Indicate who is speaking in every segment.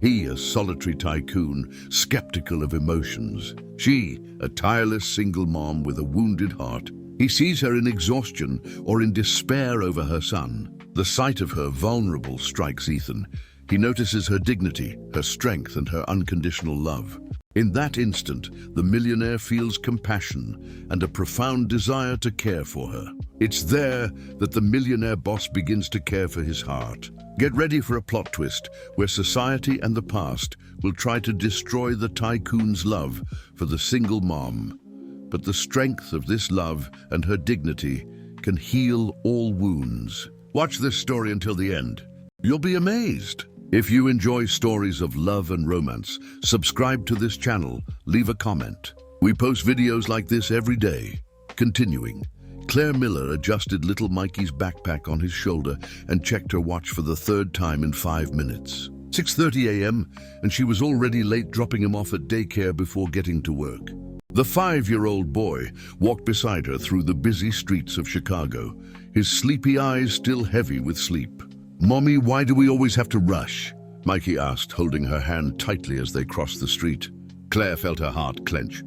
Speaker 1: He, a solitary tycoon, skeptical of emotions. She, a tireless single mom with a wounded heart. He sees her in exhaustion or in despair over her son. The sight of her vulnerable strikes Ethan. He notices her dignity, her strength, and her unconditional love. In that instant, the millionaire feels compassion and a profound desire to care for her. It's there that the millionaire boss begins to care for his heart. Get ready for a plot twist where society and the past will try to destroy the tycoon's love for the single mom. But the strength of this love and her dignity can heal all wounds. Watch this story until the end. You'll be amazed. If you enjoy stories of love and romance, subscribe to this channel, leave a comment. We post videos like this every day. Continuing, Claire Miller adjusted little Mikey's backpack on his shoulder and checked her watch for the third time in 5 minutes. 6:30 a.m. and she was already late, dropping him off at daycare before getting to work. The 5-year-old boy walked beside her through the busy streets of Chicago, his sleepy eyes still heavy with sleep. "Mommy, why do we always have to rush?" Mikey asked, holding her hand tightly as they crossed the street. Claire felt her heart clench.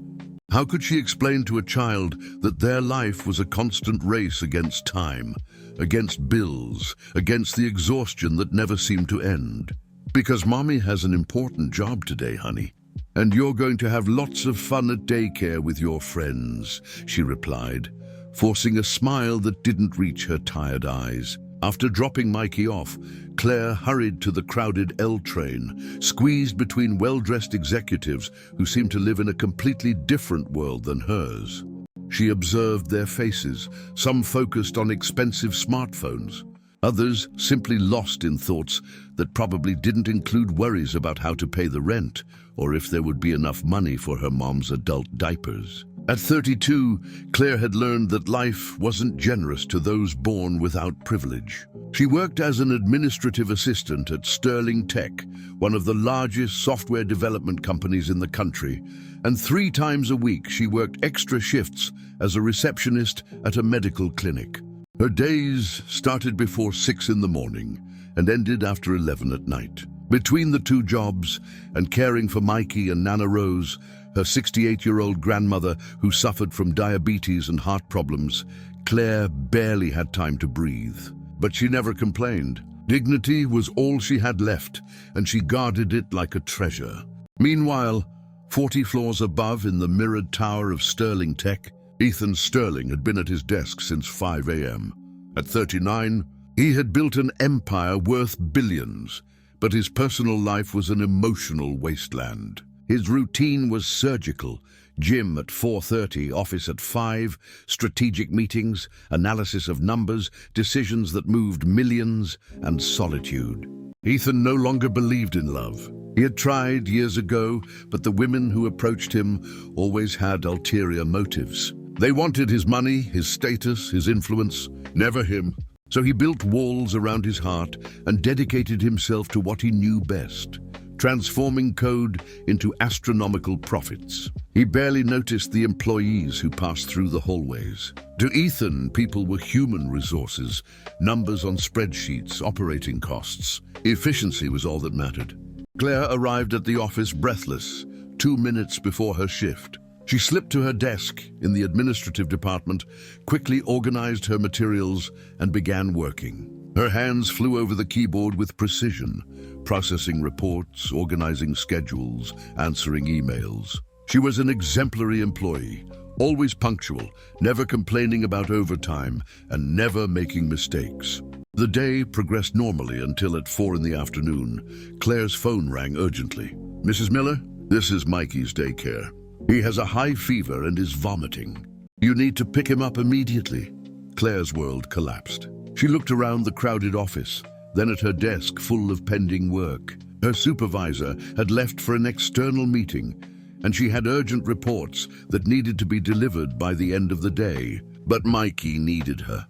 Speaker 1: How could she explain to a child that their life was a constant race against time, against bills, against the exhaustion that never seemed to end? "Because Mommy has an important job today, honey. And you're going to have lots of fun at daycare with your friends," she replied, forcing a smile that didn't reach her tired eyes. After dropping Mikey off, Claire hurried to the crowded L train, squeezed between well-dressed executives who seemed to live in a completely different world than hers. She observed their faces, some focused on expensive smartphones, others simply lost in thoughts that probably didn't include worries about how to pay the rent or if there would be enough money for her mom's adult diapers. At 32, Claire had learned that life wasn't generous to those born without privilege. She worked as an administrative assistant at Sterling Tech, one of the largest software development companies in the country, and 3 times a week she worked extra shifts as a receptionist at a medical clinic. Her days started before 6 in the morning and ended after 11 at night. Between the 2 jobs and caring for Mikey and Nana Rose, her 68-year-old grandmother who suffered from diabetes and heart problems, Claire barely had time to breathe. But she never complained. Dignity was all she had left, and she guarded it like a treasure. Meanwhile, 40 floors above in the mirrored tower of Sterling Tech, Ethan Sterling had been at his desk since 5 a.m. At 39, he had built an empire worth billions, but his personal life was an emotional wasteland. His routine was surgical: gym at 4:30, office at 5, strategic meetings, analysis of numbers, decisions that moved millions, and solitude. Ethan no longer believed in love. He had tried years ago, but the women who approached him always had ulterior motives. They wanted his money, his status, his influence, never him. So he built walls around his heart and dedicated himself to what he knew best: transforming code into astronomical profits. He barely noticed the employees who passed through the hallways. To Ethan, people were human resources, numbers on spreadsheets, operating costs. Efficiency was all that mattered. Claire arrived at the office breathless, 2 minutes before her shift. She slipped to her desk in the administrative department, quickly organized her materials, and began working. Her hands flew over the keyboard with precision, processing reports, organizing schedules, answering emails. She was an exemplary employee, always punctual, never complaining about overtime, and never making mistakes. The day progressed normally until at 4 in the afternoon, Claire's phone rang urgently. "Mrs. Miller, this is Mikey's daycare. He has a high fever and is vomiting. You need to pick him up immediately." Claire's world collapsed. She looked around the crowded office, then at her desk full of pending work. Her supervisor had left for an external meeting, and she had urgent reports that needed to be delivered by the end of the day. But Mikey needed her.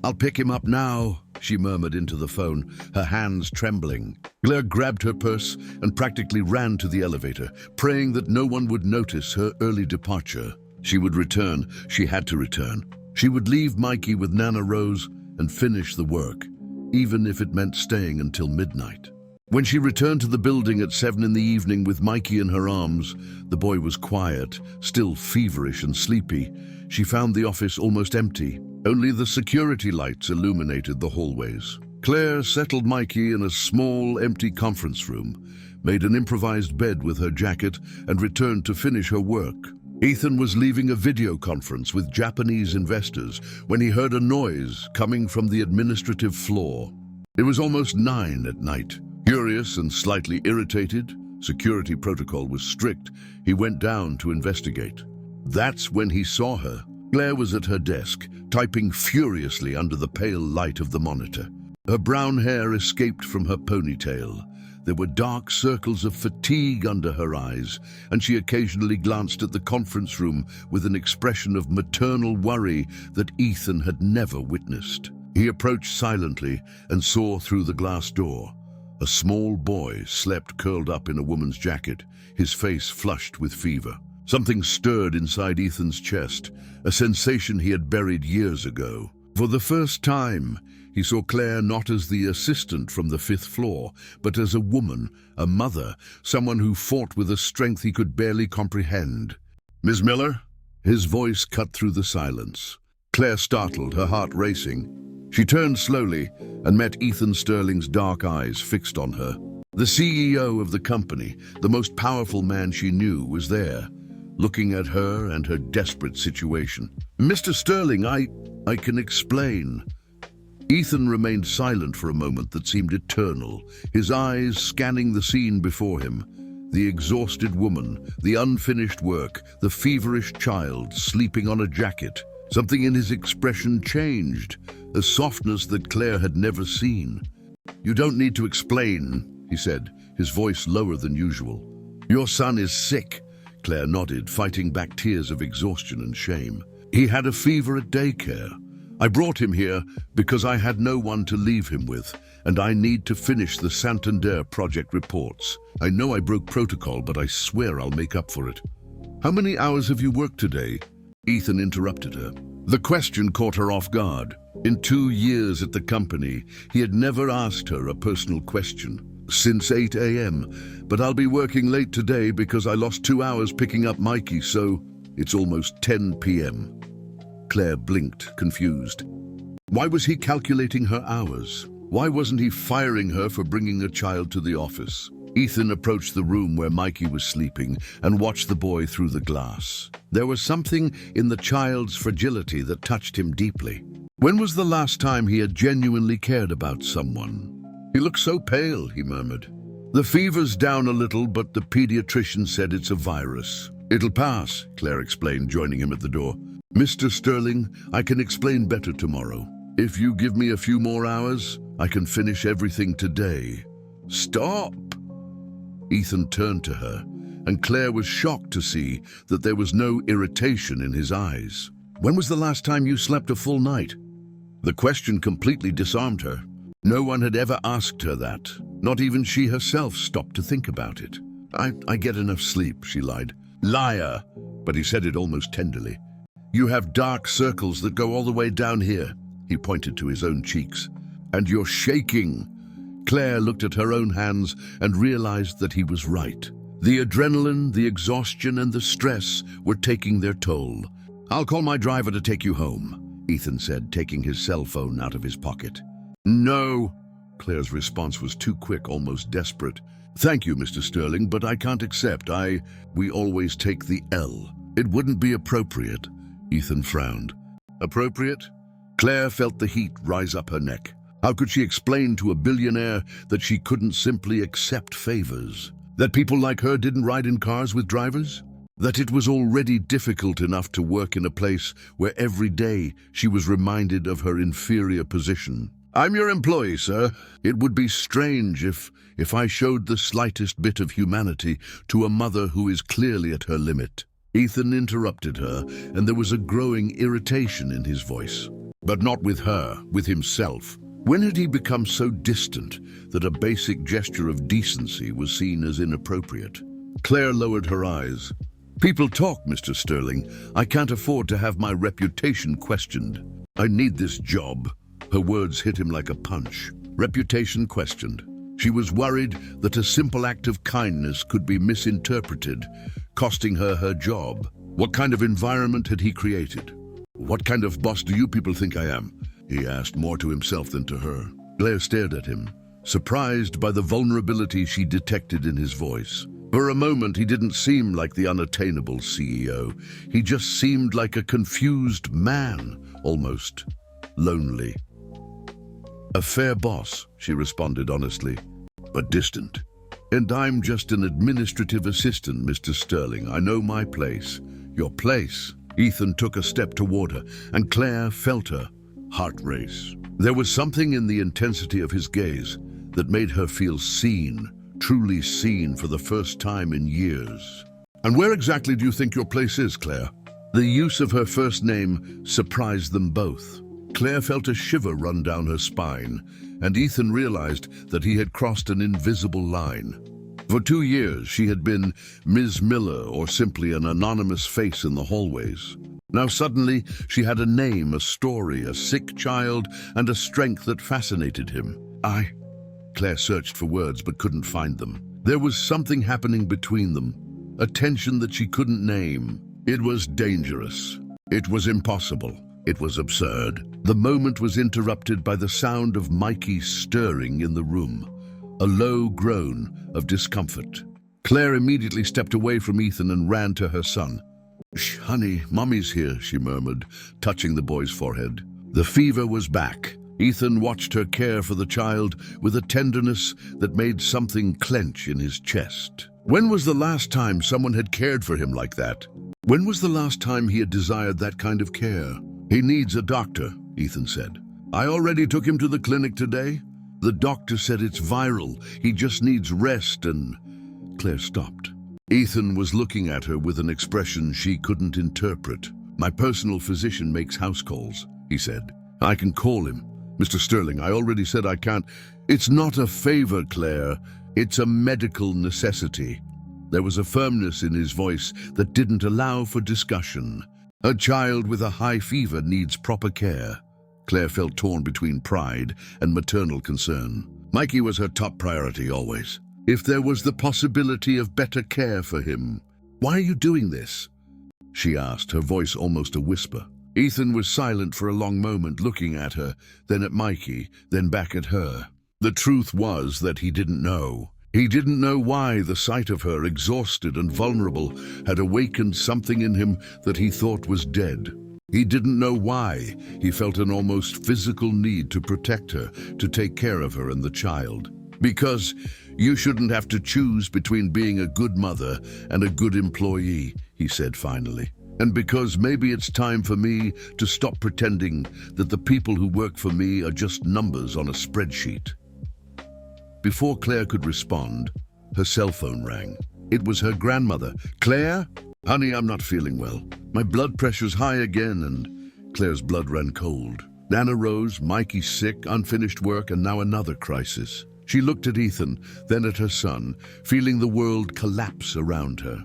Speaker 1: I'll pick him up now," she murmured into the phone, her hands trembling. Claire grabbed her purse and practically ran to the elevator, praying that no one would notice her early departure. She would return. She had to return. She would leave Mikey with Nana Rose and finish the work, even if it meant staying until midnight. When she returned to the building at 7 in the evening with Mikey in her arms, the boy was quiet, still feverish and sleepy. She found the office almost empty. Only the security lights illuminated the hallways. Claire settled Mikey in a small, empty conference room, made an improvised bed with her jacket, and returned to finish her work. Ethan was leaving a video conference with Japanese investors when he heard a noise coming from the administrative floor. It was almost 9 at night. Curious and slightly irritated, security protocol was strict, he went down to investigate. That's when he saw her. Claire was at her desk, typing furiously under the pale light of the monitor. Her brown hair escaped from her ponytail. There were dark circles of fatigue under her eyes, and she occasionally glanced at the conference room with an expression of maternal worry that Ethan had never witnessed. He approached silently and saw through the glass door. A small boy slept curled up in a woman's jacket, his face flushed with fever. Something stirred inside Ethan's chest, a sensation he had buried years ago. For the first time, he saw Claire not as the assistant from the 5th floor, but as a woman, a mother, someone who fought with a strength he could barely comprehend. "Miss Miller?" His voice cut through the silence. Claire startled, her heart racing. She turned slowly and met Ethan Sterling's dark eyes fixed on her. The CEO of the company, the most powerful man she knew, was there, looking at her and her desperate situation. "Mr. Sterling, I can explain." Ethan remained silent for a moment that seemed eternal, his eyes scanning the scene before him. The exhausted woman, the unfinished work, the feverish child sleeping on a jacket. Something in his expression changed, a softness that Claire had never seen. "You don't need to explain," he said, his voice lower than usual. "Your son is sick." Claire nodded, fighting back tears of exhaustion and shame. "He had a fever at daycare. I brought him here because I had no one to leave him with, and I need to finish the Santander project reports. I know I broke protocol, but I swear I'll make up for it." "How many hours have you worked today?" Ethan interrupted her. The question caught her off guard. In 2 years at the company, he had never asked her a personal question. "Since 8 a.m., but I'll be working late today because I lost 2 hours picking up Mikey, so it's almost 10 p.m. Claire blinked, confused. Why was he calculating her hours? Why wasn't he firing her for bringing a child to the office? Ethan approached the room where Mikey was sleeping and watched the boy through the glass. There was something in the child's fragility that touched him deeply. When was the last time he had genuinely cared about someone? "He looks so pale," he murmured. "The fever's down a little, but the pediatrician said it's a virus." "It'll pass," Claire explained, joining him at the door. "Mr. Sterling, I can explain better tomorrow. If you give me a few more hours, I can finish everything today." "Stop!" Ethan turned to her, and Claire was shocked to see that there was no irritation in his eyes. "When was the last time you slept a full night?" The question completely disarmed her. No one had ever asked her that. Not even she herself stopped to think about it. I get enough sleep," she lied. "Liar!" But he said it almost tenderly. "You have dark circles that go all the way down here." He pointed to his own cheeks. "And you're shaking." Claire looked at her own hands and realized that he was right. The adrenaline, the exhaustion, and the stress were taking their toll. "I'll call my driver to take you home," Ethan said, taking his cell phone out of his pocket. "No." Claire's response was too quick, almost desperate. "Thank you, Mr. Sterling, but I can't accept. We always take the L." "It wouldn't be appropriate," Ethan frowned. "Appropriate?" Claire felt the heat rise up her neck. How could she explain to a billionaire that she couldn't simply accept favors? That people like her didn't ride in cars with drivers? That it was already difficult enough to work in a place where every day she was reminded of her inferior position? "I'm your employee, sir. It would be strange if I showed the slightest bit of humanity to a mother who is clearly at her limit." Ethan interrupted her, and there was a growing irritation in his voice. But not with her, with himself. When had he become so distant that a basic gesture of decency was seen as inappropriate? Claire lowered her eyes. "People talk, Mr. Sterling. I can't afford to have my reputation questioned. I need this job." Her words hit him like a punch. Reputation questioned. She was worried that a simple act of kindness could be misinterpreted, costing her her job. What kind of environment had he created? "What kind of boss do you people think I am?" he asked, more to himself than to her. Claire stared at him, surprised by the vulnerability she detected in his voice. For a moment, he didn't seem like the unattainable CEO. He just seemed like a confused man, almost lonely. "A fair boss," she responded honestly, "but distant. And I'm just an administrative assistant, Mr. Sterling. I know my place." "Your place?" Ethan took a step toward her, and Claire felt her heart race. There was something in the intensity of his gaze that made her feel seen, truly seen for the first time in years. "And where exactly do you think your place is, Claire?" The use of her first name surprised them both. Claire felt a shiver run down her spine, and Ethan realized that he had crossed an invisible line. For 2 years, she had been Ms. Miller, or simply an anonymous face in the hallways. Now suddenly, she had a name, a story, a sick child, and a strength that fascinated him. Claire searched for words but couldn't find them. There was something happening between them, a tension that she couldn't name. It was dangerous. It was impossible. It was absurd. The moment was interrupted by the sound of Mikey stirring in the room, a low groan of discomfort. Claire immediately stepped away from Ethan and ran to her son. "Shh, honey, Mommy's here," she murmured, touching the boy's forehead. The fever was back. Ethan watched her care for the child with a tenderness that made something clench in his chest. When was the last time someone had cared for him like that? When was the last time he had desired that kind of care? "He needs a doctor," Ethan said. "I already took him to the clinic today. The doctor said it's viral. He just needs rest and—" Claire stopped. Ethan was looking at her with an expression she couldn't interpret. "My personal physician makes house calls," he said. "I can call him. Mr. Sterling, I already said I can't." "It's not a favor, Claire. It's a medical necessity." There was a firmness in his voice that didn't allow for discussion. "A child with a high fever needs proper care." Claire felt torn between pride and maternal concern. Mikey was her top priority always. If there was the possibility of better care for him. "Why are you doing this?" she asked, her voice almost a whisper. Ethan was silent for a long moment, looking at her, then at Mikey, then back at her. The truth was that he didn't know. He didn't know why the sight of her, exhausted and vulnerable, had awakened something in him that he thought was dead. He didn't know why he felt an almost physical need to protect her, to take care of her and the child. "Because you shouldn't have to choose between being a good mother and a good employee," he said finally. "And because maybe it's time for me to stop pretending that the people who work for me are just numbers on a spreadsheet." Before Claire could respond, her cell phone rang. It was her grandmother. "Claire? Honey, I'm not feeling well. My blood pressure's high again," and Claire's blood ran cold. Nana rose, Mikey's sick, unfinished work, and now another crisis. She looked at Ethan, then at her son, feeling the world collapse around her.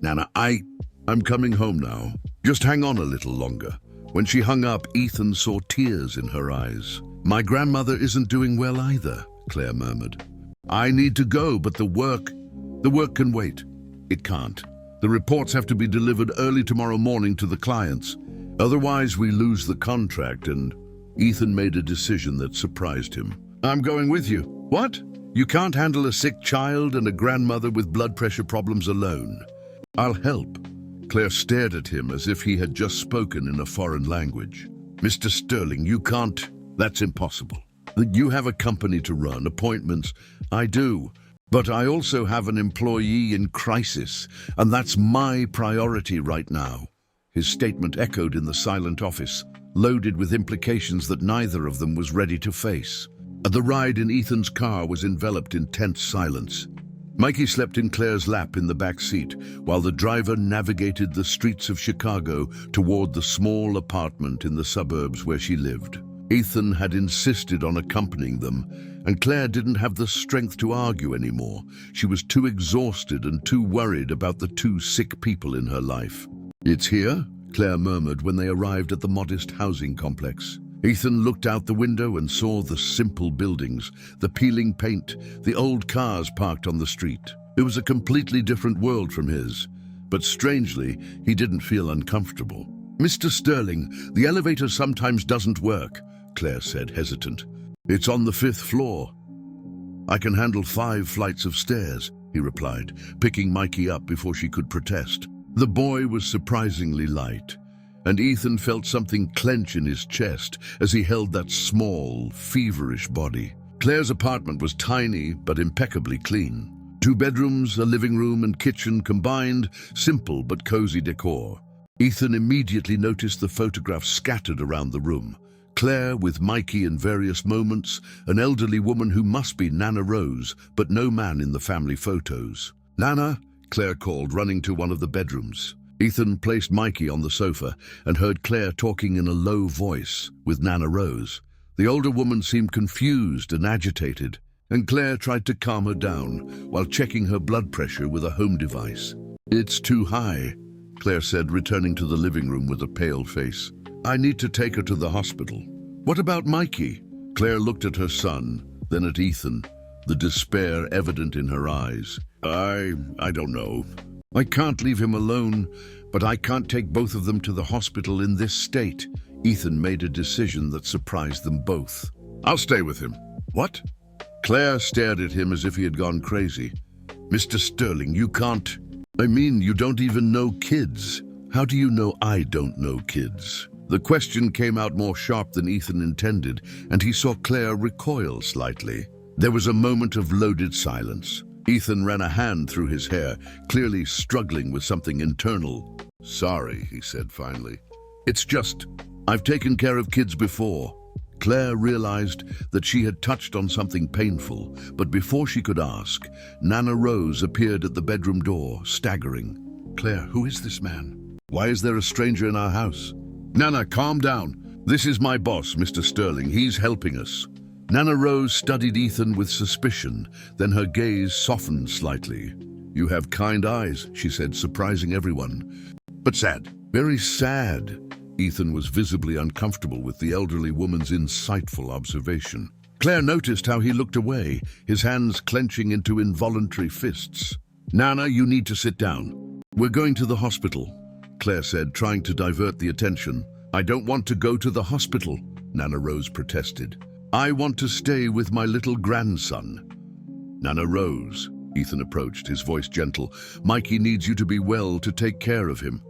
Speaker 1: "Nana, I'm coming home now. Just hang on a little longer." When she hung up, Ethan saw tears in her eyes. "My grandmother isn't doing well either," Claire murmured. "I need to go, but the work can wait." "It can't. The reports have to be delivered early tomorrow morning to the clients. Otherwise, we lose the contract," and Ethan made a decision that surprised him. "I'm going with you." "What? You can't handle a sick child and a grandmother with blood pressure problems alone." "I'll help." Claire stared at him as if he had just spoken in a foreign language. "Mr. Sterling, you can't. That's impossible. You have a company to run, appointments." "I do. But I also have an employee in crisis, and that's my priority right now." His statement echoed in the silent office, loaded with implications that neither of them was ready to face. The ride in Ethan's car was enveloped in tense silence. Mikey slept in Claire's lap in the back seat, while the driver navigated the streets of Chicago toward the small apartment in the suburbs where she lived. Ethan had insisted on accompanying them, and Claire didn't have the strength to argue anymore. She was too exhausted and too worried about the 2 sick people in her life. "It's here," Claire murmured when they arrived at the modest housing complex. Ethan looked out the window and saw the simple buildings, the peeling paint, the old cars parked on the street. It was a completely different world from his, but strangely, he didn't feel uncomfortable. "Mr. Sterling, the elevator sometimes doesn't work," Claire said, hesitant. "It's on the 5th floor." "I can handle 5 flights of stairs," he replied, picking Mikey up before she could protest. The boy was surprisingly light, and Ethan felt something clench in his chest as he held that small, feverish body. Claire's apartment was tiny but impeccably clean. 2 bedrooms, a living room and kitchen combined, simple but cozy decor. Ethan immediately noticed the photographs scattered around the room. Claire with Mikey in various moments, an elderly woman who must be Nana Rose, but no man in the family photos. "Nana," Claire called, running to one of the bedrooms. Ethan placed Mikey on the sofa and heard Claire talking in a low voice with Nana Rose. The older woman seemed confused and agitated, and Claire tried to calm her down while checking her blood pressure with a home device. "It's too high," Claire said, returning to the living room with a pale face. "I need to take her to the hospital." "What about Mikey?" Claire looked at her son, then at Ethan, the despair evident in her eyes. I don't know. I can't leave him alone, but I can't take both of them to the hospital in this state." Ethan made a decision that surprised them both. "I'll stay with him." "What?" Claire stared at him as if he had gone crazy. "Mr. Sterling, you can't. I mean, you don't even know kids. How do you know I don't know kids?" The question came out more sharp than Ethan intended, and he saw Claire recoil slightly. There was a moment of loaded silence. Ethan ran a hand through his hair, clearly struggling with something internal. "Sorry," he said finally. "It's just, I've taken care of kids before." Claire realized that she had touched on something painful, but before she could ask, Nana Rose appeared at the bedroom door, staggering. "Claire, who is this man? Why is there a stranger in our house?" "Nana, calm down. This is my boss, Mr. Sterling. He's helping us." Nana Rose studied Ethan with suspicion, then her gaze softened slightly. "You have kind eyes," she said, surprising everyone. "But sad." "Very sad." Ethan was visibly uncomfortable with the elderly woman's insightful observation. Claire noticed how he looked away, his hands clenching into involuntary fists. "Nana, you need to sit down." "We're going to the hospital," Claire said, trying to divert the attention. "I don't want to go to the hospital," Nana Rose protested. "I want to stay with my little grandson." "Nana Rose," Ethan approached, his voice gentle, "Mikey needs you to be well to take care of him."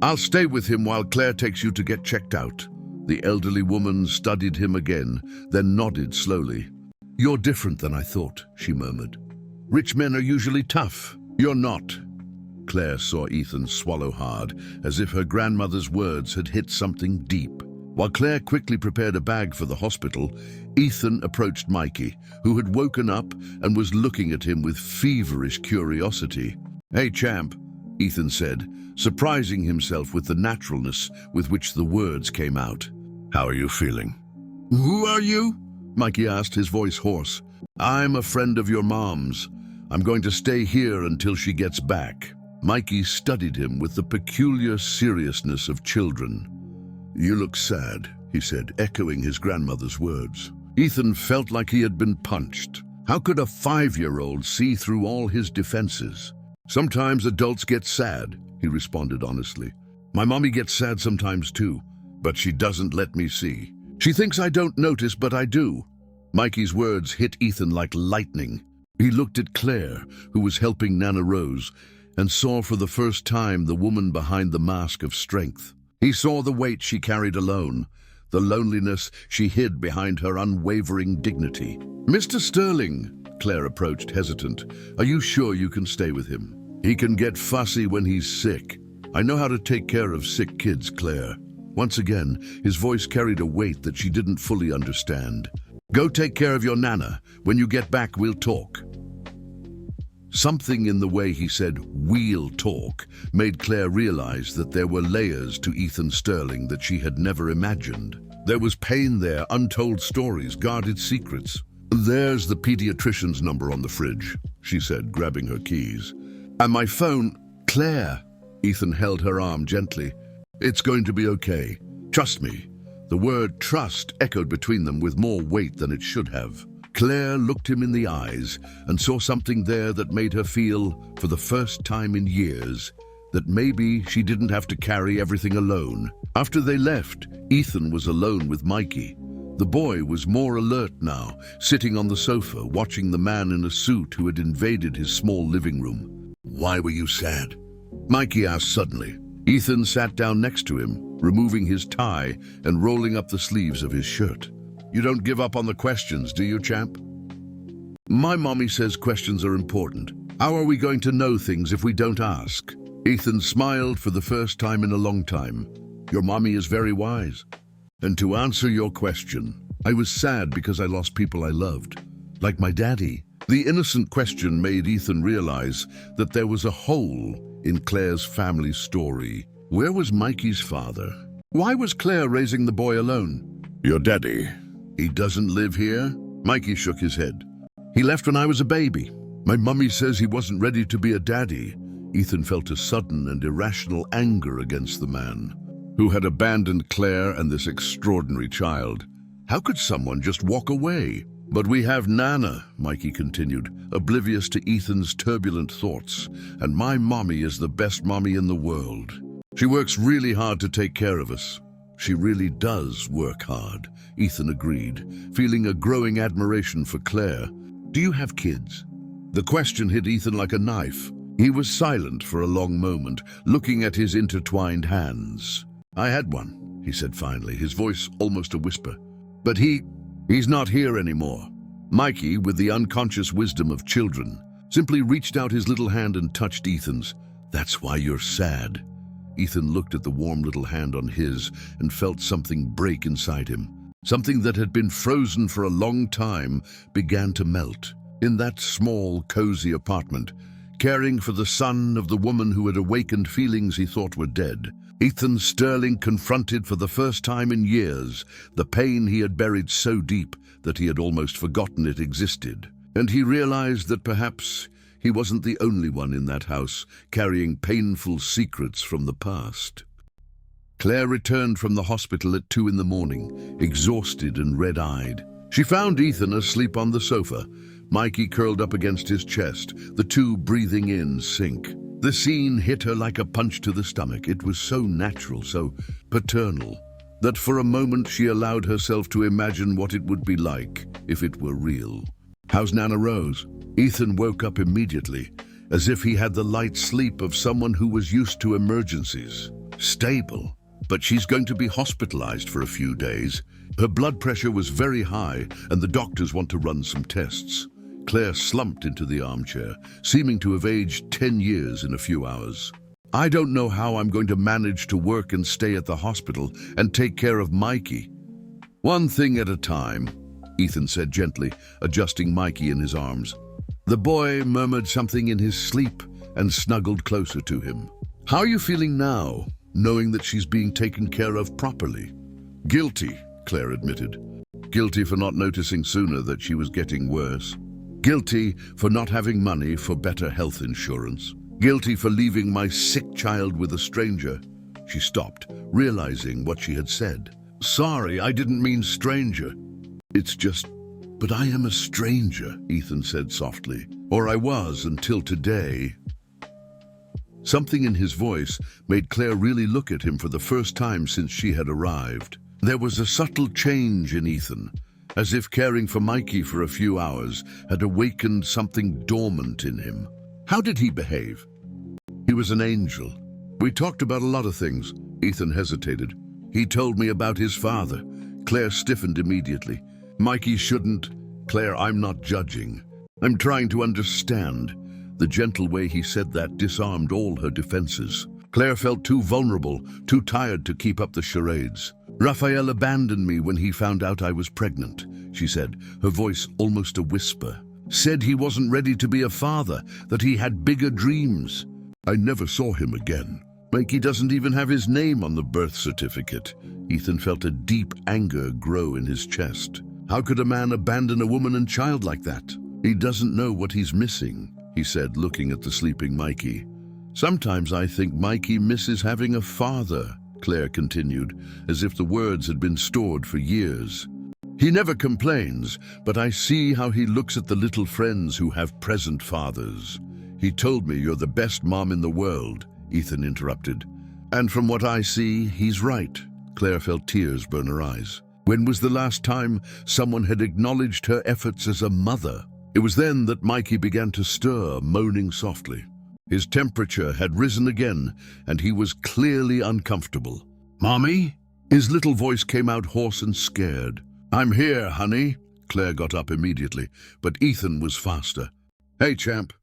Speaker 1: "I'll stay with him while Claire takes you to get checked out." The elderly woman studied him again, then nodded slowly. "You're different than I thought," she murmured. "Rich men are usually tough. You're not." Claire saw Ethan swallow hard, as if her grandmother's words had hit something deep. While Claire quickly prepared a bag for the hospital, Ethan approached Mikey, who had woken up and was looking at him with feverish curiosity. "Hey, champ," Ethan said, surprising himself with the naturalness with which the words came out. "How are you feeling?" "Who are you?" Mikey asked, his voice hoarse. "I'm a friend of your mom's. I'm going to stay here until she gets back." Mikey studied him with the peculiar seriousness of children. "You look sad," he said, echoing his grandmother's words. Ethan felt like he had been punched. How could a 5-year-old see through all his defenses? "Sometimes adults get sad," he responded honestly. "My mommy gets sad sometimes too, but she doesn't let me see. She thinks I don't notice, but I do." Mikey's words hit Ethan like lightning. He looked at Claire, who was helping Nana Rose, and saw for the first time the woman behind the mask of strength. He saw the weight she carried alone, the loneliness she hid behind her unwavering dignity. "Mr. Sterling," Claire approached, hesitant, "are you sure you can stay with him? He can get fussy when he's sick. I know how to take care of sick kids, Claire." Once again, his voice carried a weight that she didn't fully understand. "Go take care of your Nana. When you get back, we'll talk." Something in the way he said, "we'll talk," made Claire realize that there were layers to Ethan Sterling that she had never imagined. There was pain there, untold stories, guarded secrets. "There's the pediatrician's number on the fridge," she said, grabbing her keys. "And my phone." "Claire," Ethan held her arm gently. "It's going to be okay. Trust me. The word trust echoed between them with more weight than it should have. Claire looked him in the eyes and saw something there that made her feel, for the first time in years, that maybe she didn't have to carry everything alone. After they left, Ethan was alone with Mikey. The boy was more alert now, sitting on the sofa, watching the man in a suit who had invaded his small living room. "Why were you sad?" Mikey asked suddenly. Ethan sat down next to him, removing his tie and rolling up the sleeves of his shirt. "You don't give up on the questions, do you, champ?" "My mommy says questions are important. How are we going to know things if we don't ask?" Ethan smiled for the first time in a long time. "Your mommy is very wise. And to answer your question, I was sad because I lost people I loved, like my daddy." The innocent question made Ethan realize that there was a hole in Claire's family story. Where was Mikey's father? Why was Claire raising the boy alone? "Your daddy, he doesn't live here?" Mikey shook his head. "He left when I was a baby. My mummy says he wasn't ready to be a daddy." Ethan felt a sudden and irrational anger against the man who had abandoned Claire and this extraordinary child. How could someone just walk away? "But we have Nana," Mikey continued, oblivious to Ethan's turbulent thoughts, "and my mommy is the best mommy in the world. She works really hard to take care of us." "She really does work hard," Ethan agreed, feeling a growing admiration for Claire. "Do you have kids?" The question hit Ethan like a knife. He was silent for a long moment, looking at his intertwined hands. "I had one," he said finally, his voice almost a whisper. "But he's not here anymore." Mikey, with the unconscious wisdom of children, simply reached out his little hand and touched Ethan's. "That's why you're sad." Ethan looked at the warm little hand on his and felt something break inside him. Something that had been frozen for a long time began to melt. In that small, cozy apartment, caring for the son of the woman who had awakened feelings he thought were dead, Ethan Sterling confronted for the first time in years the pain he had buried so deep that he had almost forgotten it existed. And he realized that perhaps he wasn't the only one in that house carrying painful secrets from the past. Claire returned from the hospital at 2 in the morning, exhausted and red-eyed. She found Ethan asleep on the sofa, Mikey curled up against his chest, the two breathing in sync. The scene hit her like a punch to the stomach. It was so natural, so paternal, that for a moment she allowed herself to imagine what it would be like if it were real. "How's Nana Rose?" Ethan woke up immediately, as if he had the light sleep of someone who was used to emergencies. "Stable, but she's going to be hospitalized for a few days. Her blood pressure was very high, and the doctors want to run some tests." Claire slumped into the armchair, seeming to have aged 10 years in a few hours. "I don't know how I'm going to manage to work and stay at the hospital and take care of Mikey." "One thing at a time," Ethan said gently, adjusting Mikey in his arms. The boy murmured something in his sleep and snuggled closer to him. "How are you feeling now, knowing that she's being taken care of properly?" "Guilty," Claire admitted. Guilty for not noticing sooner that she was getting worse. Guilty for not having money for better health insurance. Guilty for leaving my sick child with a stranger. She stopped, realizing what she had said. "Sorry, I didn't mean stranger. It's just, but I am a stranger," Ethan said softly. "Or I was until today." Something in his voice made Claire really look at him for the first time since she had arrived. There was a subtle change in Ethan, as if caring for Mikey for a few hours had awakened something dormant in him. "How did he behave?" "He was an angel. We talked about a lot of things." Ethan hesitated. "He told me about his father." Claire stiffened immediately. "Mikey shouldn't..." "Claire, I'm not judging. I'm trying to understand." The gentle way he said that disarmed all her defenses. Claire felt too vulnerable, too tired to keep up the charades. "Raphael abandoned me when he found out I was pregnant," she said, her voice almost a whisper. "Said he wasn't ready to be a father, that he had bigger dreams. I never saw him again. Mikey doesn't even have his name on the birth certificate." Ethan felt a deep anger grow in his chest. How could a man abandon a woman and child like that? "He doesn't know what he's missing," he said, looking at the sleeping Mikey. "Sometimes I think Mikey misses having a father." Claire continued, as if the words had been stored for years. He never complains, but I see how he looks at the little friends who have present fathers. He told me you're the best mom in the world, Ethan interrupted. And from what I see, he's right. Claire felt tears burn her eyes. When was the last time someone had acknowledged her efforts as a mother? It was then that Mikey began to stir, moaning softly. His temperature had risen again, and he was clearly uncomfortable. "Mommy?" His little voice came out hoarse and scared. "I'm here, honey." Claire got up immediately, but Ethan was faster. "Hey, champ,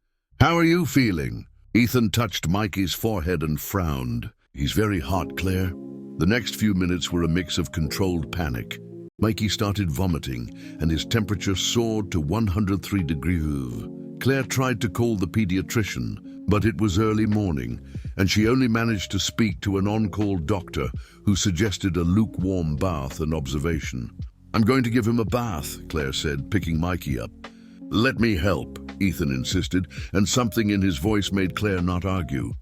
Speaker 1: how are you feeling?" Ethan touched Mikey's forehead and frowned. "He's very hot, Claire." The next few minutes were a mix of controlled panic. Mikey started vomiting, and his temperature soared to 103 degrees. Claire tried to call the pediatrician, but it was early morning, and she only managed to speak to an on-call doctor who suggested a lukewarm bath and observation. "I'm going to give him a bath," Claire said, picking Mikey up. "Let me help," Ethan insisted, and something in his voice made Claire not argue.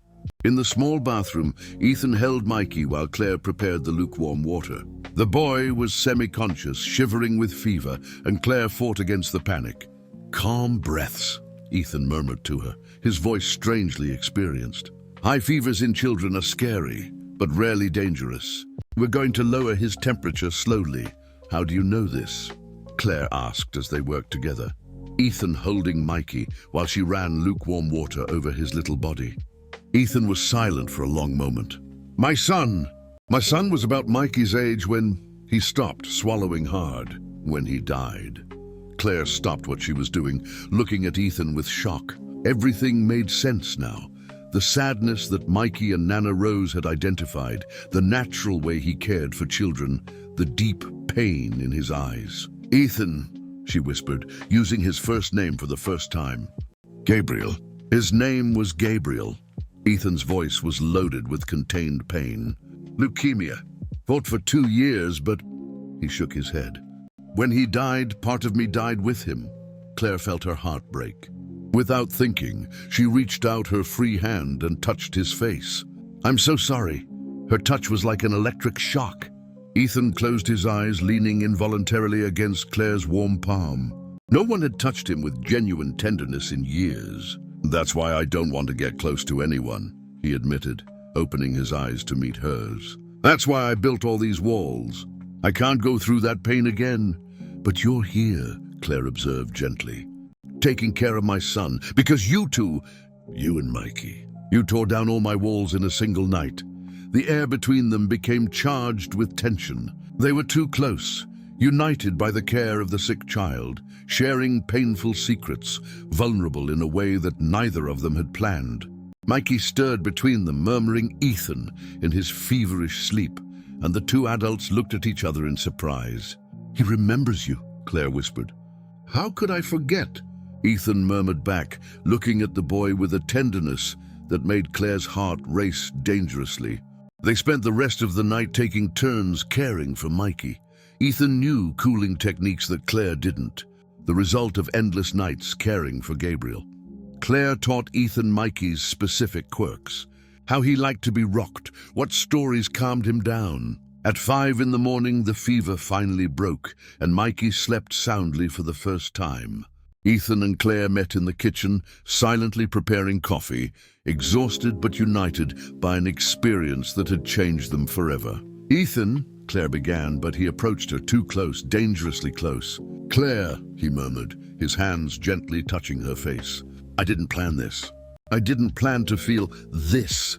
Speaker 1: In the small bathroom, Ethan held Mikey while Claire prepared the lukewarm water. The boy was semi-conscious, shivering with fever, and Claire fought against the panic. "Calm breaths," Ethan murmured to her, his voice strangely experienced. "High fevers in children are scary, but rarely dangerous. We're going to lower his temperature slowly." "How do you know this?" Claire asked as they worked together, Ethan holding Mikey while she ran lukewarm water over his little body. Ethan was silent for a long moment. My son was about Mikey's age when..." He stopped, swallowing hard. "When he died." Claire stopped what she was doing, looking at Ethan with shock. Everything made sense now. The sadness that Mikey and Nana Rose had identified, the natural way he cared for children, the deep pain in his eyes. "Ethan," she whispered, using his first name for the first time. "Gabriel." His name was Gabriel. Ethan's voice was loaded with contained pain. "Leukemia. Fought for 2 years, but..." He shook his head. "When he died, part of me died with him." Claire felt her heart break. Without thinking, she reached out her free hand and touched his face. "I'm so sorry." Her touch was like an electric shock. Ethan closed his eyes, leaning involuntarily against Claire's warm palm. No one had touched him with genuine tenderness in years. "That's why I don't want to get close to anyone," he admitted, opening his eyes to meet hers. "That's why I built all these walls. I can't go through that pain again." "But you're here," Claire observed gently, "taking care of my son, because you two, you and Mikey, you tore down all my walls in a single night." The air between them became charged with tension. They were too close, united by the care of the sick child, sharing painful secrets, vulnerable in a way that neither of them had planned. Mikey stirred between them, murmuring "Ethan" in his feverish sleep, and the two adults looked at each other in surprise. "He remembers you," Claire whispered. "How could I forget?" Ethan murmured back, looking at the boy with a tenderness that made Claire's heart race dangerously. They spent the rest of the night taking turns caring for Mikey. Ethan knew cooling techniques that Claire didn't, the result of endless nights caring for Gabriel. Claire taught Ethan Mikey's specific quirks, how he liked to be rocked, what stories calmed him down. At 5 in the morning, the fever finally broke, and Mikey slept soundly for the first time. Ethan and Claire met in the kitchen, silently preparing coffee, exhausted but united by an experience that had changed them forever. "Ethan," Claire began, but he approached her too close, dangerously close. "Claire," he murmured, his hands gently touching her face. "I didn't plan this. I didn't plan to feel this."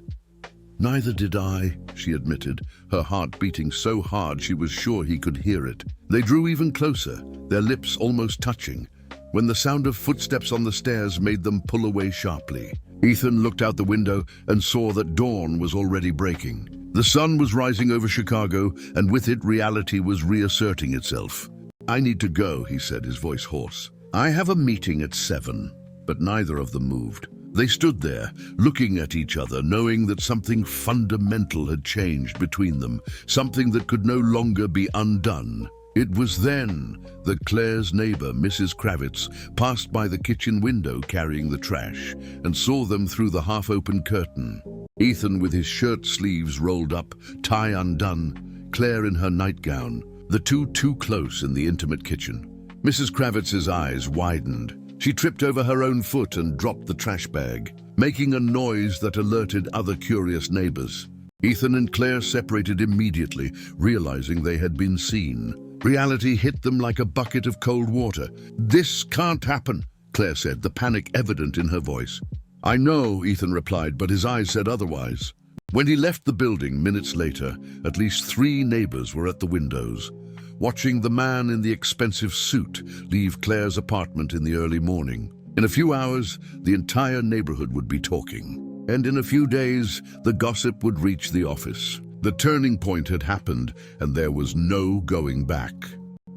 Speaker 1: "Neither did I," she admitted, her heart beating so hard she was sure he could hear it. They drew even closer, their lips almost touching, when the sound of footsteps on the stairs made them pull away sharply. Ethan looked out the window and saw that dawn was already breaking. The sun was rising over Chicago, and with it reality was reasserting itself. "I need to go," he said, his voice hoarse. "I have a meeting at 7. But neither of them moved. They stood there, looking at each other, knowing that something fundamental had changed between them, something that could no longer be undone. It was then that Claire's neighbor, Mrs. Kravitz, passed by the kitchen window carrying the trash and saw them through the half-open curtain. Ethan with his shirt sleeves rolled up, tie undone, Claire in her nightgown, the two too close in the intimate kitchen. Mrs. Kravitz's eyes widened. She tripped over her own foot and dropped the trash bag, making a noise that alerted other curious neighbors. Ethan and Claire separated immediately, realizing they had been seen. Reality hit them like a bucket of cold water. "This can't happen," Claire said, the panic evident in her voice. "I know," Ethan replied, but his eyes said otherwise. When he left the building minutes later, at least 3 neighbors were at the windows, watching the man in the expensive suit leave Claire's apartment in the early morning. In a few hours, the entire neighborhood would be talking. And in a few days, the gossip would reach the office. The turning point had happened, and there was no going back.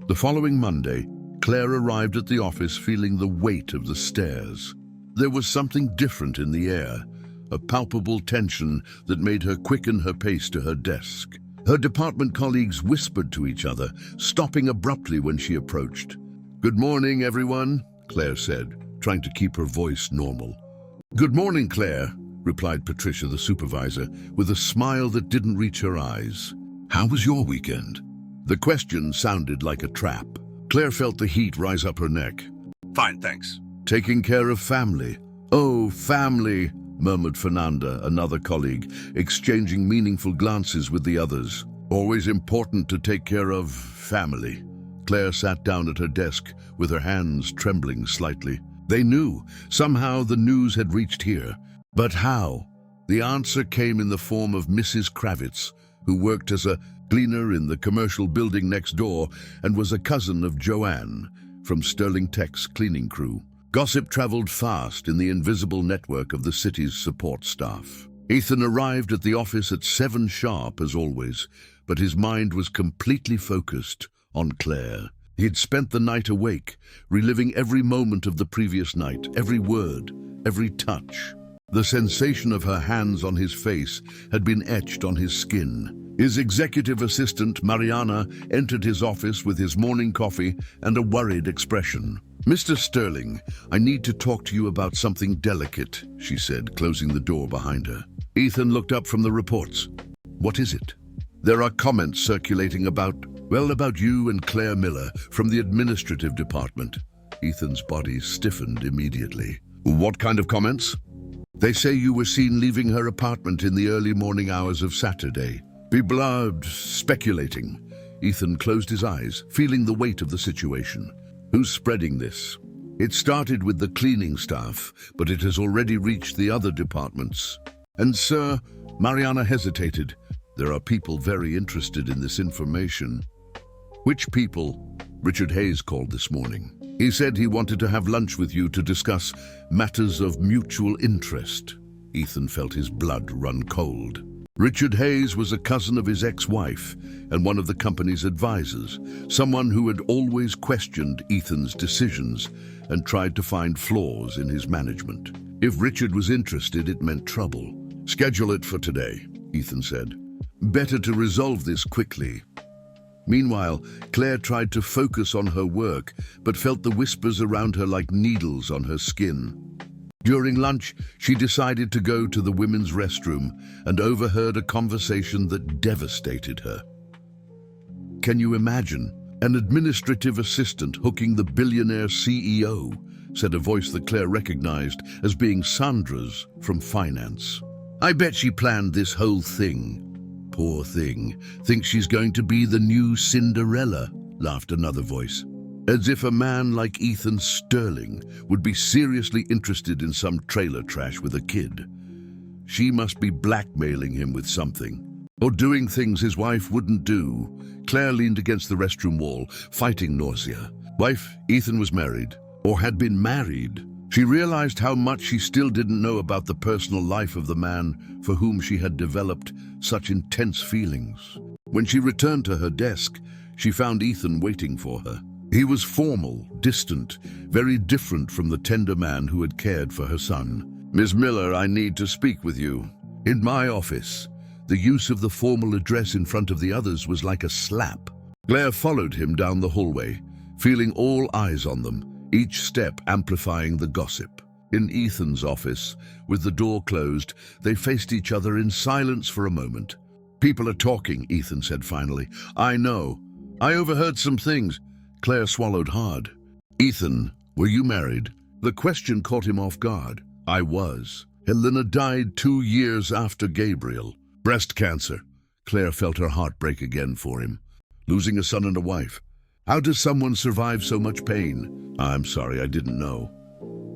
Speaker 1: The following Monday, Claire arrived at the office feeling the weight of the stairs. There was something different in the air, a palpable tension that made her quicken her pace to her desk. Her department colleagues whispered to each other, stopping abruptly when she approached. "Good morning, everyone," Claire said, trying to keep her voice normal. "Good morning, Claire," replied Patricia, the supervisor, with a smile that didn't reach her eyes. "How was your weekend?" The question sounded like a trap. Claire felt the heat rise up her neck.
Speaker 2: "Fine, thanks."
Speaker 1: "Taking care of family." "Oh, family," murmured Fernanda, another colleague, exchanging meaningful glances with the others. "Always important to take care of family." Claire sat down at her desk, with her hands trembling slightly. They knew. Somehow the news had reached here. But how? The answer came in the form of Mrs. Kravitz, who worked as a cleaner in the commercial building next door and was a cousin of Joanne from Sterling Tech's cleaning crew. Gossip traveled fast in the invisible network of the city's support staff. Ethan arrived at the office at 7 sharp, as always, but his mind was completely focused on Claire. He'd spent the night awake, reliving every moment of the previous night, every word, every touch. The sensation of her hands on his face had been etched on his skin. His executive assistant, Mariana, entered his office with his morning coffee and a worried expression. "Mr. Sterling, I need to talk to you about something delicate," she said, closing the door behind her. Ethan looked up from the reports. "What is it?" "There are comments circulating about you and Claire Miller from the administrative department." Ethan's body stiffened immediately. "What kind of comments?" "They say you were seen leaving her apartment in the early morning hours of Saturday. People are speculating." Ethan closed his eyes, feeling the weight of the situation. "Who's spreading this?" "It started with the cleaning staff, but it has already reached the other departments." "And sir," Mariana hesitated, "there are people very interested in this information." "Which people?" Richard Hayes called this morning. "He said he wanted to have lunch with you to discuss matters of mutual interest." Ethan felt his blood run cold. Richard Hayes was a cousin of his ex-wife and one of the company's advisors, someone who had always questioned Ethan's decisions and tried to find flaws in his management. If Richard was interested, it meant trouble. "Schedule it for today," Ethan said. "Better to resolve this quickly." Meanwhile, Claire tried to focus on her work, but felt the whispers around her like needles on her skin. During lunch, she decided to go to the women's restroom and overheard a conversation that devastated her. "Can you imagine? An administrative assistant hooking the billionaire CEO," said a voice that Claire recognized as being Sandra's from finance. "I bet she planned this whole thing." "Poor thing. Thinks she's going to be the new Cinderella," laughed another voice. As if a man like Ethan Sterling would be seriously interested in some trailer trash with a kid. She must be blackmailing him with something, or doing things his wife wouldn't do. Claire leaned against the restroom wall, fighting nausea. Ethan was married, or had been married. She realized how much she still didn't know about the personal life of the man for whom she had developed such intense feelings. When she returned to her desk, she found Ethan waiting for her. He was formal, distant, very different from the tender man who had cared for her son. "Miss Miller, I need to speak with you." "In my office." The use of the formal address in front of the others was like a slap. Claire followed him down the hallway, feeling all eyes on them, each step amplifying the gossip. In Ethan's office, with the door closed, they faced each other in silence for a moment. "People are talking," Ethan said finally. "I know. I overheard some things." Claire swallowed hard. "Ethan, were you married?" The question caught him off guard. "I was. Helena died 2 years after Gabriel. Breast cancer." Claire felt her heart break again for him. Losing a son and a wife. How does someone survive so much pain? "I'm sorry, I didn't know."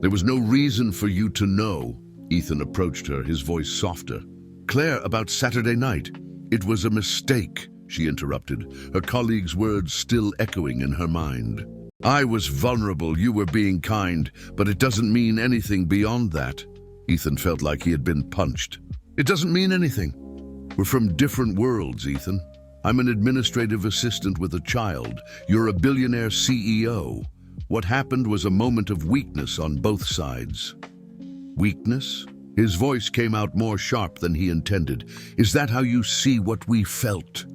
Speaker 1: "There was no reason for you to know." Ethan approached her, his voice softer. "Claire, about Saturday night." "It was a mistake," she interrupted, her colleague's words still echoing in her mind. "I was vulnerable, you were being kind, but it doesn't mean anything beyond that." Ethan felt like he had been punched. "It doesn't mean anything. We're from different worlds, Ethan. I'm an administrative assistant with a child. You're a billionaire CEO. What happened was a moment of weakness on both sides." "Weakness?" His voice came out more sharp than he intended. "Is that how you see what we felt?"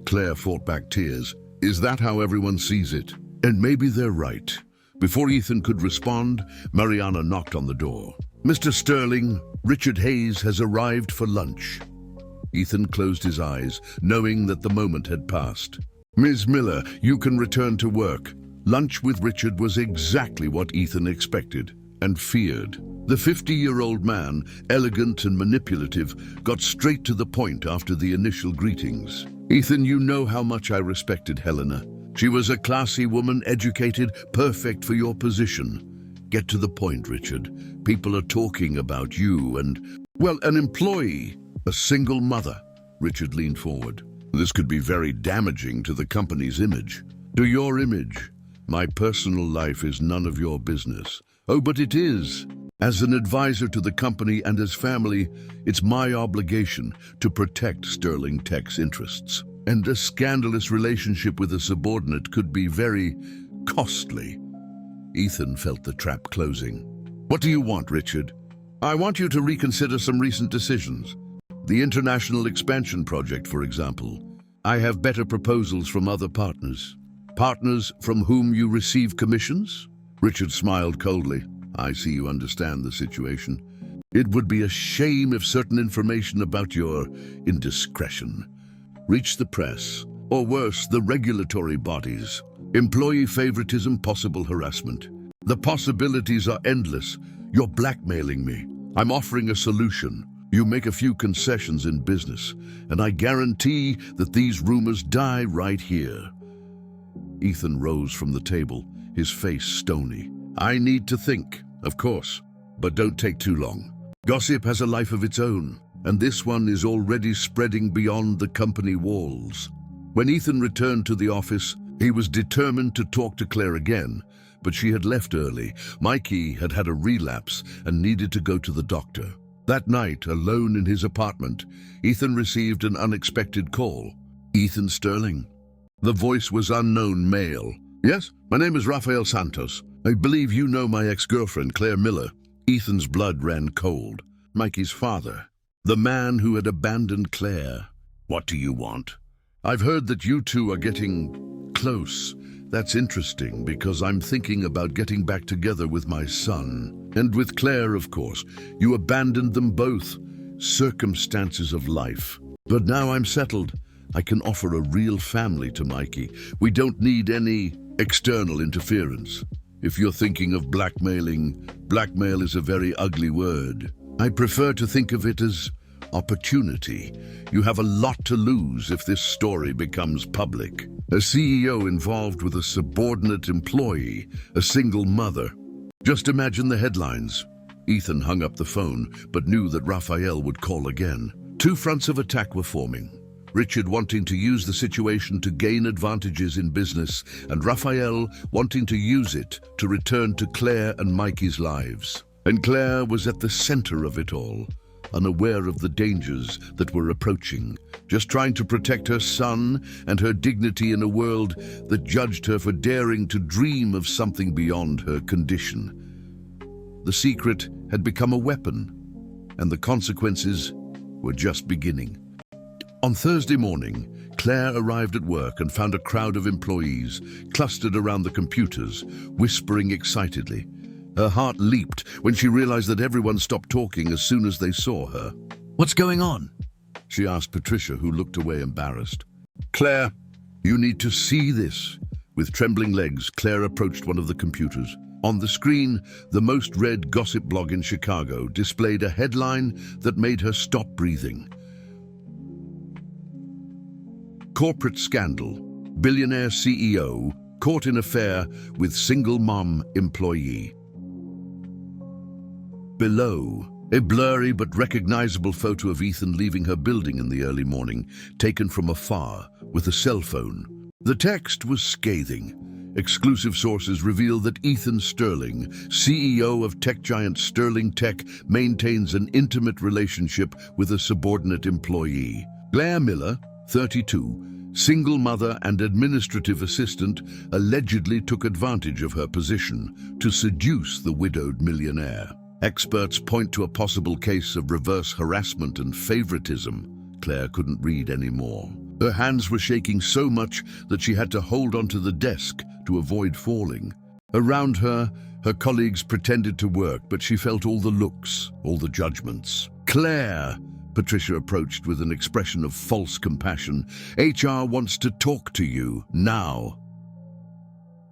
Speaker 1: Claire fought back tears. "Is that how everyone sees it? And maybe they're right." Before Ethan could respond, Mariana knocked on the door. "Mr. Sterling, Richard Hayes has arrived for lunch." Ethan closed his eyes, knowing that the moment had passed. "Ms. Miller, you can return to work." Lunch with Richard was exactly what Ethan expected and feared. The 50-year-old man, elegant and manipulative, got straight to the point after the initial greetings. "Ethan, you know how much I respected Helena. She was a classy woman, educated, perfect for your position. Get to the point, Richard. People are talking about you and, well, an employee, a single mother." Richard leaned forward. "This could be very damaging to the company's image." "To your image. My personal life is none of your business." "Oh, but it is. As an advisor to the company and as family, it's my obligation to protect Sterling Tech's interests. And a scandalous relationship with a subordinate could be very costly." Ethan felt the trap closing. "What do you want, Richard?" "I want you to reconsider some recent decisions. The international expansion project, for example. I have better proposals from other partners." "Partners from whom you receive commissions?" Richard smiled coldly. "I see you understand the situation. It would be a shame if certain information about your indiscretion reached the press, or worse, the regulatory bodies. Employee favoritism, possible harassment. The possibilities are endless. You're blackmailing me. I'm offering a solution. You make a few concessions in business, and I guarantee that these rumors die right here." Ethan rose from the table, his face stony. "I need to think, of course, but don't take too long. Gossip has a life of its own, and this one is already spreading beyond the company walls." When Ethan returned to the office, he was determined to talk to Claire again, but she had left early. Mikey had had a relapse and needed to go to the doctor. That night, alone in his apartment, Ethan received an unexpected call. "Ethan Sterling?" The voice was unknown male. "Yes, my name is Rafael Santos. I believe you know my ex-girlfriend, Claire Miller." Ethan's blood ran cold. Mikey's father. The man who had abandoned Claire. "What do you want?" "I've heard that you two are getting close. That's interesting because I'm thinking about getting back together with my son. And with Claire, of course. You abandoned them both. Circumstances of life. But now I'm settled. I can offer a real family to Mikey. We don't need any external interference. If you're thinking of blackmailing, blackmail is a very ugly word. I prefer to think of it as opportunity. You have a lot to lose if this story becomes public. A CEO involved with a subordinate employee, a single mother. Just imagine the headlines." Ethan hung up the phone, but knew that Raphael would call again. Two fronts of attack were forming. Richard wanting to use the situation to gain advantages in business, and Raphael wanting to use it to return to Claire and Mikey's lives. And Claire was at the center of it all, unaware of the dangers that were approaching, just trying to protect her son and her dignity in a world that judged her for daring to dream of something beyond her condition. The secret had become a weapon, and the consequences were just beginning. On Thursday morning, Claire arrived at work and found a crowd of employees clustered around the computers, whispering excitedly. Her heart leaped when she realized that everyone stopped talking as soon as they saw her.
Speaker 2: What's going on?
Speaker 1: She asked Patricia, who looked away embarrassed. Claire, you need to see this. With trembling legs, Claire approached one of the computers. On the screen, the most read gossip blog in Chicago displayed a headline that made her stop breathing. Corporate scandal. Billionaire CEO caught in affair with single mom employee. Below, a blurry but recognizable photo of Ethan leaving her building in the early morning, taken from afar with a cell phone. The text was scathing. Exclusive sources reveal that Ethan Sterling, CEO of tech giant Sterling Tech, maintains an intimate relationship with a subordinate employee. Claire Miller, 32, single mother and administrative assistant, allegedly took advantage of her position to seduce the widowed millionaire. Experts point to a possible case of reverse harassment and favoritism. Claire couldn't read anymore. Her hands were shaking so much that she had to hold onto the desk to avoid falling. Around her, her colleagues pretended to work, but she felt all the looks, all the judgments. Claire, Patricia approached with an expression of false compassion. HR wants to talk to you, now.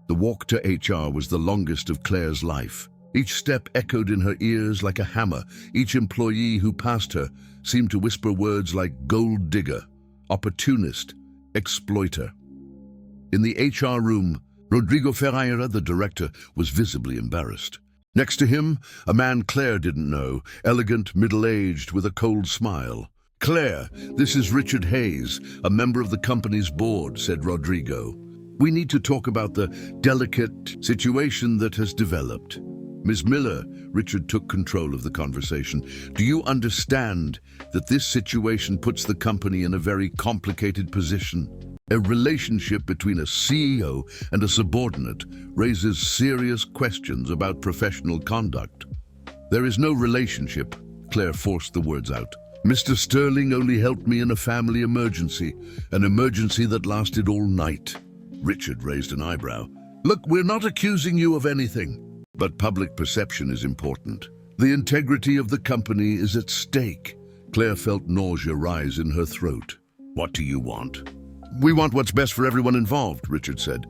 Speaker 1: The walk to HR was the longest of Claire's life. Each step echoed in her ears like a hammer. Each employee who passed her seemed to whisper words like gold digger, opportunist, exploiter. In the HR room, Rodrigo Ferreira, the director, was visibly embarrassed. Next to him, a man Claire didn't know, elegant, middle-aged, with a cold smile. "Claire, this is Richard Hayes, a member of the company's board," said Rodrigo. "We need to talk about the delicate situation that has developed." "Ms. Miller," Richard took control of the conversation, "do you understand that this situation puts the company in a very complicated position? A relationship between a CEO and a subordinate raises serious questions about professional conduct." "There is no relationship," Claire forced the words out. "Mr. Sterling only helped me in a family emergency, an emergency that lasted all night." Richard raised an eyebrow. "Look, we're not accusing you of anything. But public perception is important. The integrity of the company is at stake." Claire felt nausea rise in her throat. "What do you want?" "We want what's best for everyone involved," Richard said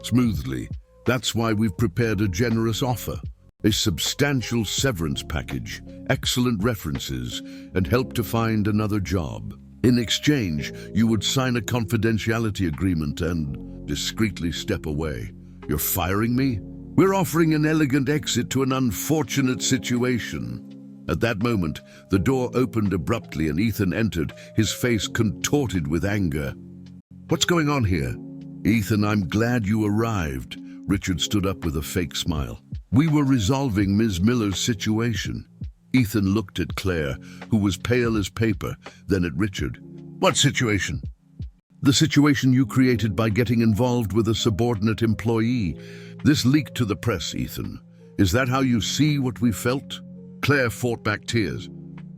Speaker 1: smoothly. "That's why we've prepared a generous offer. A substantial severance package, excellent references, and help to find another job. In exchange, you would sign a confidentiality agreement and discreetly step away." "You're firing me?" "We're offering an elegant exit to an unfortunate situation." At that moment, the door opened abruptly and Ethan entered, his face contorted with anger. "What's going on here?" "Ethan, I'm glad you arrived." Richard stood up with a fake smile. "We were resolving Ms. Miller's situation." Ethan looked at Claire, who was pale as paper, then at Richard. "What situation?" "The situation you created by getting involved with a subordinate employee. This leaked to the press, Ethan. Is that how you see what we felt?" Claire fought back tears.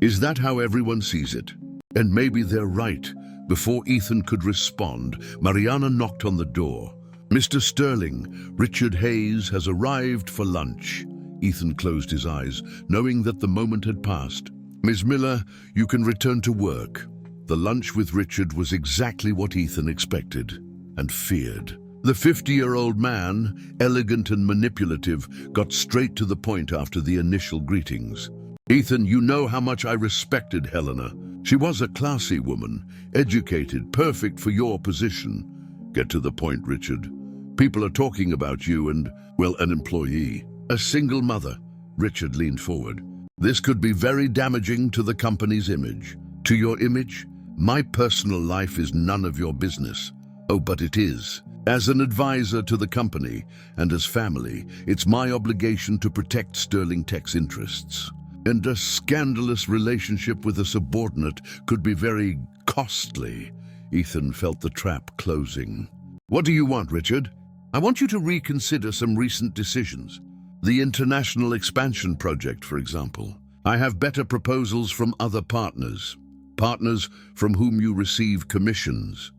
Speaker 1: "Is that how everyone sees it? And maybe they're right." Before Ethan could respond, Mariana knocked on the door. "Mr. Sterling, Richard Hayes has arrived for lunch." Ethan closed his eyes, knowing that the moment had passed. "Ms. Miller, you can return to work." The lunch with Richard was exactly what Ethan expected and feared. The 50-year-old man, elegant and manipulative, got straight to the point after the initial greetings. "Ethan, you know how much I respected Helena. She was a classy woman, educated, perfect for your position." "Get to the point, Richard. People are talking about you and, well, an employee. A single mother." Richard leaned forward. "This could be very damaging to the company's image." "To your image? My personal life is none of your business." "Oh, but it is. As an advisor to the company and as family, it's my obligation to protect Sterling Tech's interests. And a scandalous relationship with a subordinate could be very costly." Ethan felt the trap closing. "What do you want, Richard?" "I want you to reconsider some recent decisions. The international expansion project, for example. I have better proposals from other partners. Partners from whom you receive commissions."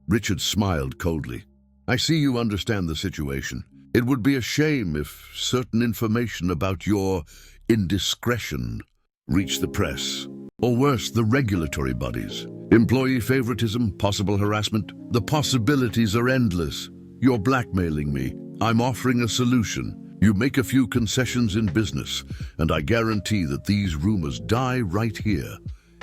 Speaker 1: Richard smiled coldly. "I see you understand the situation. It would be a shame if certain information about your indiscretion reached the press, or worse, the regulatory bodies. Employee favoritism, possible harassment. The possibilities are endless. You're blackmailing me. I'm offering a solution. You make a few concessions in business, and I guarantee that these rumors die right here.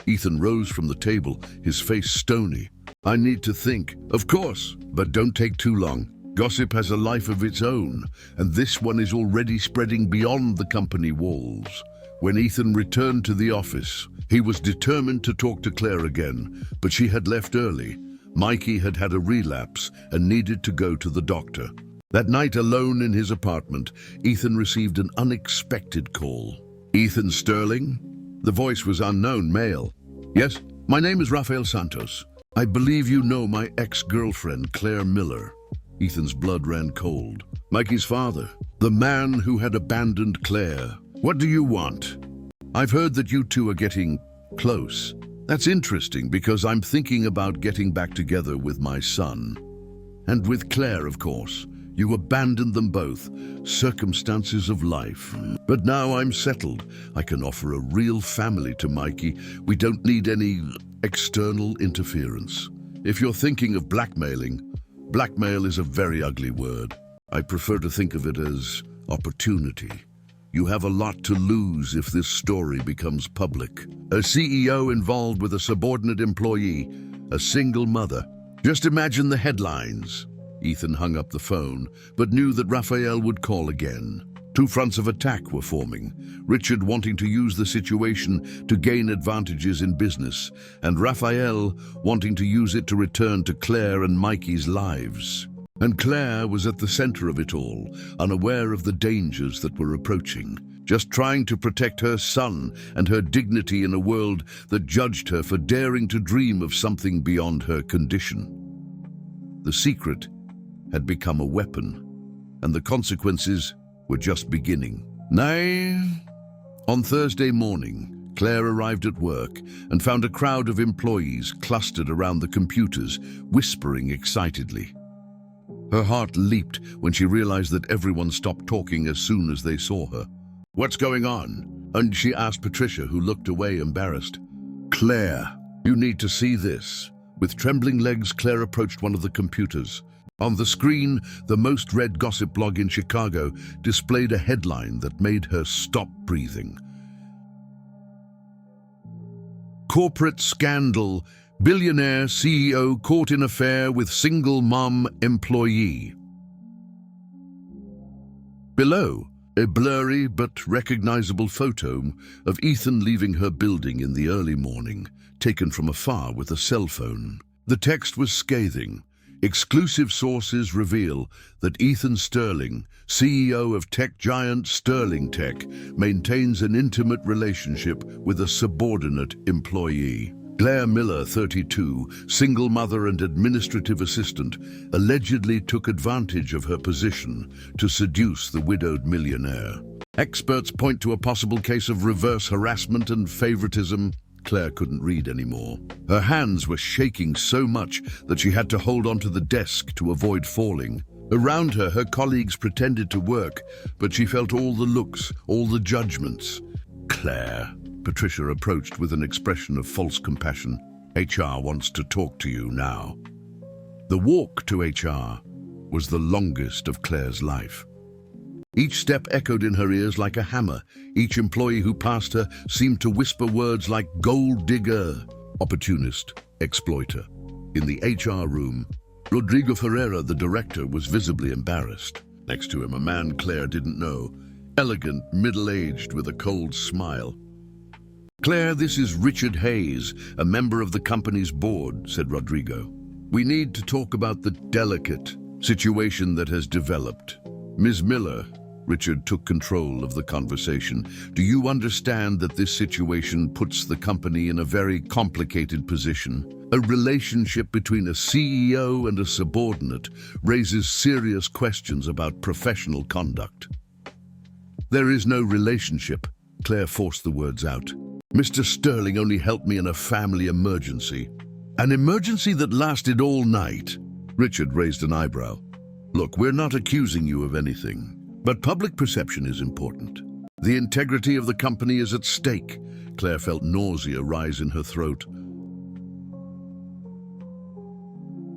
Speaker 1: Ethan rose from the table, his face stony. I need to think. Of course, but don't take too long. Gossip has a life of its own, and this one is already spreading beyond the company walls. When Ethan returned to the office, he was determined to talk to Claire again, but she had left early. Mikey had had a relapse and needed to go to the doctor. That night, alone in his apartment, Ethan received an unexpected call. Ethan Sterling? The voice was unknown, male. Yes, my name is Rafael Santos. I believe you know my ex-girlfriend, Claire Miller. Ethan's blood ran cold. Mikey's father, the man who had abandoned Claire. What do you want? I've heard that you two are getting close. That's interesting because I'm thinking about getting back together with my son. And with Claire, of course. You abandoned them both. Circumstances of life. But now I'm settled. I can offer a real family to Mikey. We don't need any external interference. If you're thinking of blackmailing, blackmail is a very ugly word. I prefer to think of it as opportunity. You have a lot to lose if this story becomes public. A CEO involved with a subordinate employee, a single mother. Just imagine the headlines. Ethan hung up the phone, but knew that Raphael would call again. Two fronts of attack were forming. Richard wanting to use the situation to gain advantages in business, and Raphael wanting to use it to return to Claire and Mikey's lives. And Claire was at the center of it all, unaware of the dangers that were approaching, just trying to protect her son and her dignity in a world that judged her for daring to dream of something beyond her condition. The secret had become a weapon, and the consequences were just beginning. Nay, on Thursday morning, Claire arrived at work and found a crowd of employees clustered around the computers, whispering excitedly. Her heart leaped when she realized that everyone stopped talking as soon as they saw her. What's going on? And she asked Patricia, who looked away embarrassed. Claire, you need to see this. With trembling legs, Claire approached one of the computers. On the screen, the most read gossip blog in Chicago displayed a headline that made her stop breathing. Corporate scandal. Billionaire CEO caught in affair with single mom employee. Below, a blurry but recognizable photo of Ethan leaving her building in the early morning, taken from afar with a cell phone. The text was scathing. Exclusive sources reveal that Ethan Sterling, CEO of tech giant Sterling Tech, maintains an intimate relationship with a subordinate employee. Claire Miller, 32, single mother and administrative assistant, allegedly took advantage of her position to seduce the widowed millionaire. Experts point to a possible case of reverse harassment and favoritism. Claire couldn't read anymore. Her hands were shaking so much that she had to hold onto the desk to avoid falling. Around her, her colleagues pretended to work, but she felt all the looks, all the judgments. Claire, Patricia approached with an expression of false compassion. HR wants to talk to you now. The walk to HR was the longest of Claire's life. Each step echoed in her ears like a hammer. Each employee who passed her seemed to whisper words like gold digger, opportunist, exploiter. In the HR room, Rodrigo Ferreira, the director, was visibly embarrassed. Next to him, a man Claire didn't know, elegant, middle-aged, with a cold smile. Claire, this is Richard Hayes, a member of the company's board, said Rodrigo. We need to talk about the delicate situation that has developed. Ms. Miller, Richard took control of the conversation. Do you understand that this situation puts the company in a very complicated position? A relationship between a CEO and a subordinate raises serious questions about professional conduct. There is no relationship, Claire forced the words out. Mr. Sterling only helped me in a family emergency. An emergency that lasted all night? Richard raised an eyebrow. Look, we're not accusing you of anything, but public perception is important. The integrity of the company is at stake. Claire felt nausea rise in her throat.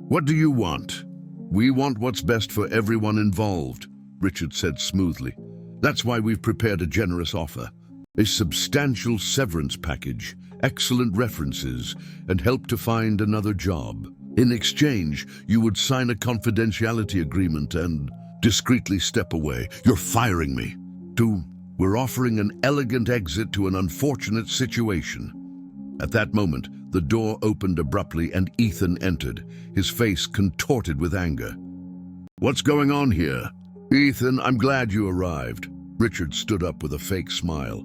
Speaker 1: What do you want? We want what's best for everyone involved, Richard said smoothly. That's why we've prepared a generous offer. A substantial severance package, excellent references, and help to find another job. In exchange, you would sign a confidentiality agreement and discreetly step away. You're firing me. 2, we're offering an elegant exit to an unfortunate situation. At that moment, the door opened abruptly and Ethan entered, his face contorted with anger. What's going on here? Ethan, I'm glad you arrived. Richard stood up with a fake smile.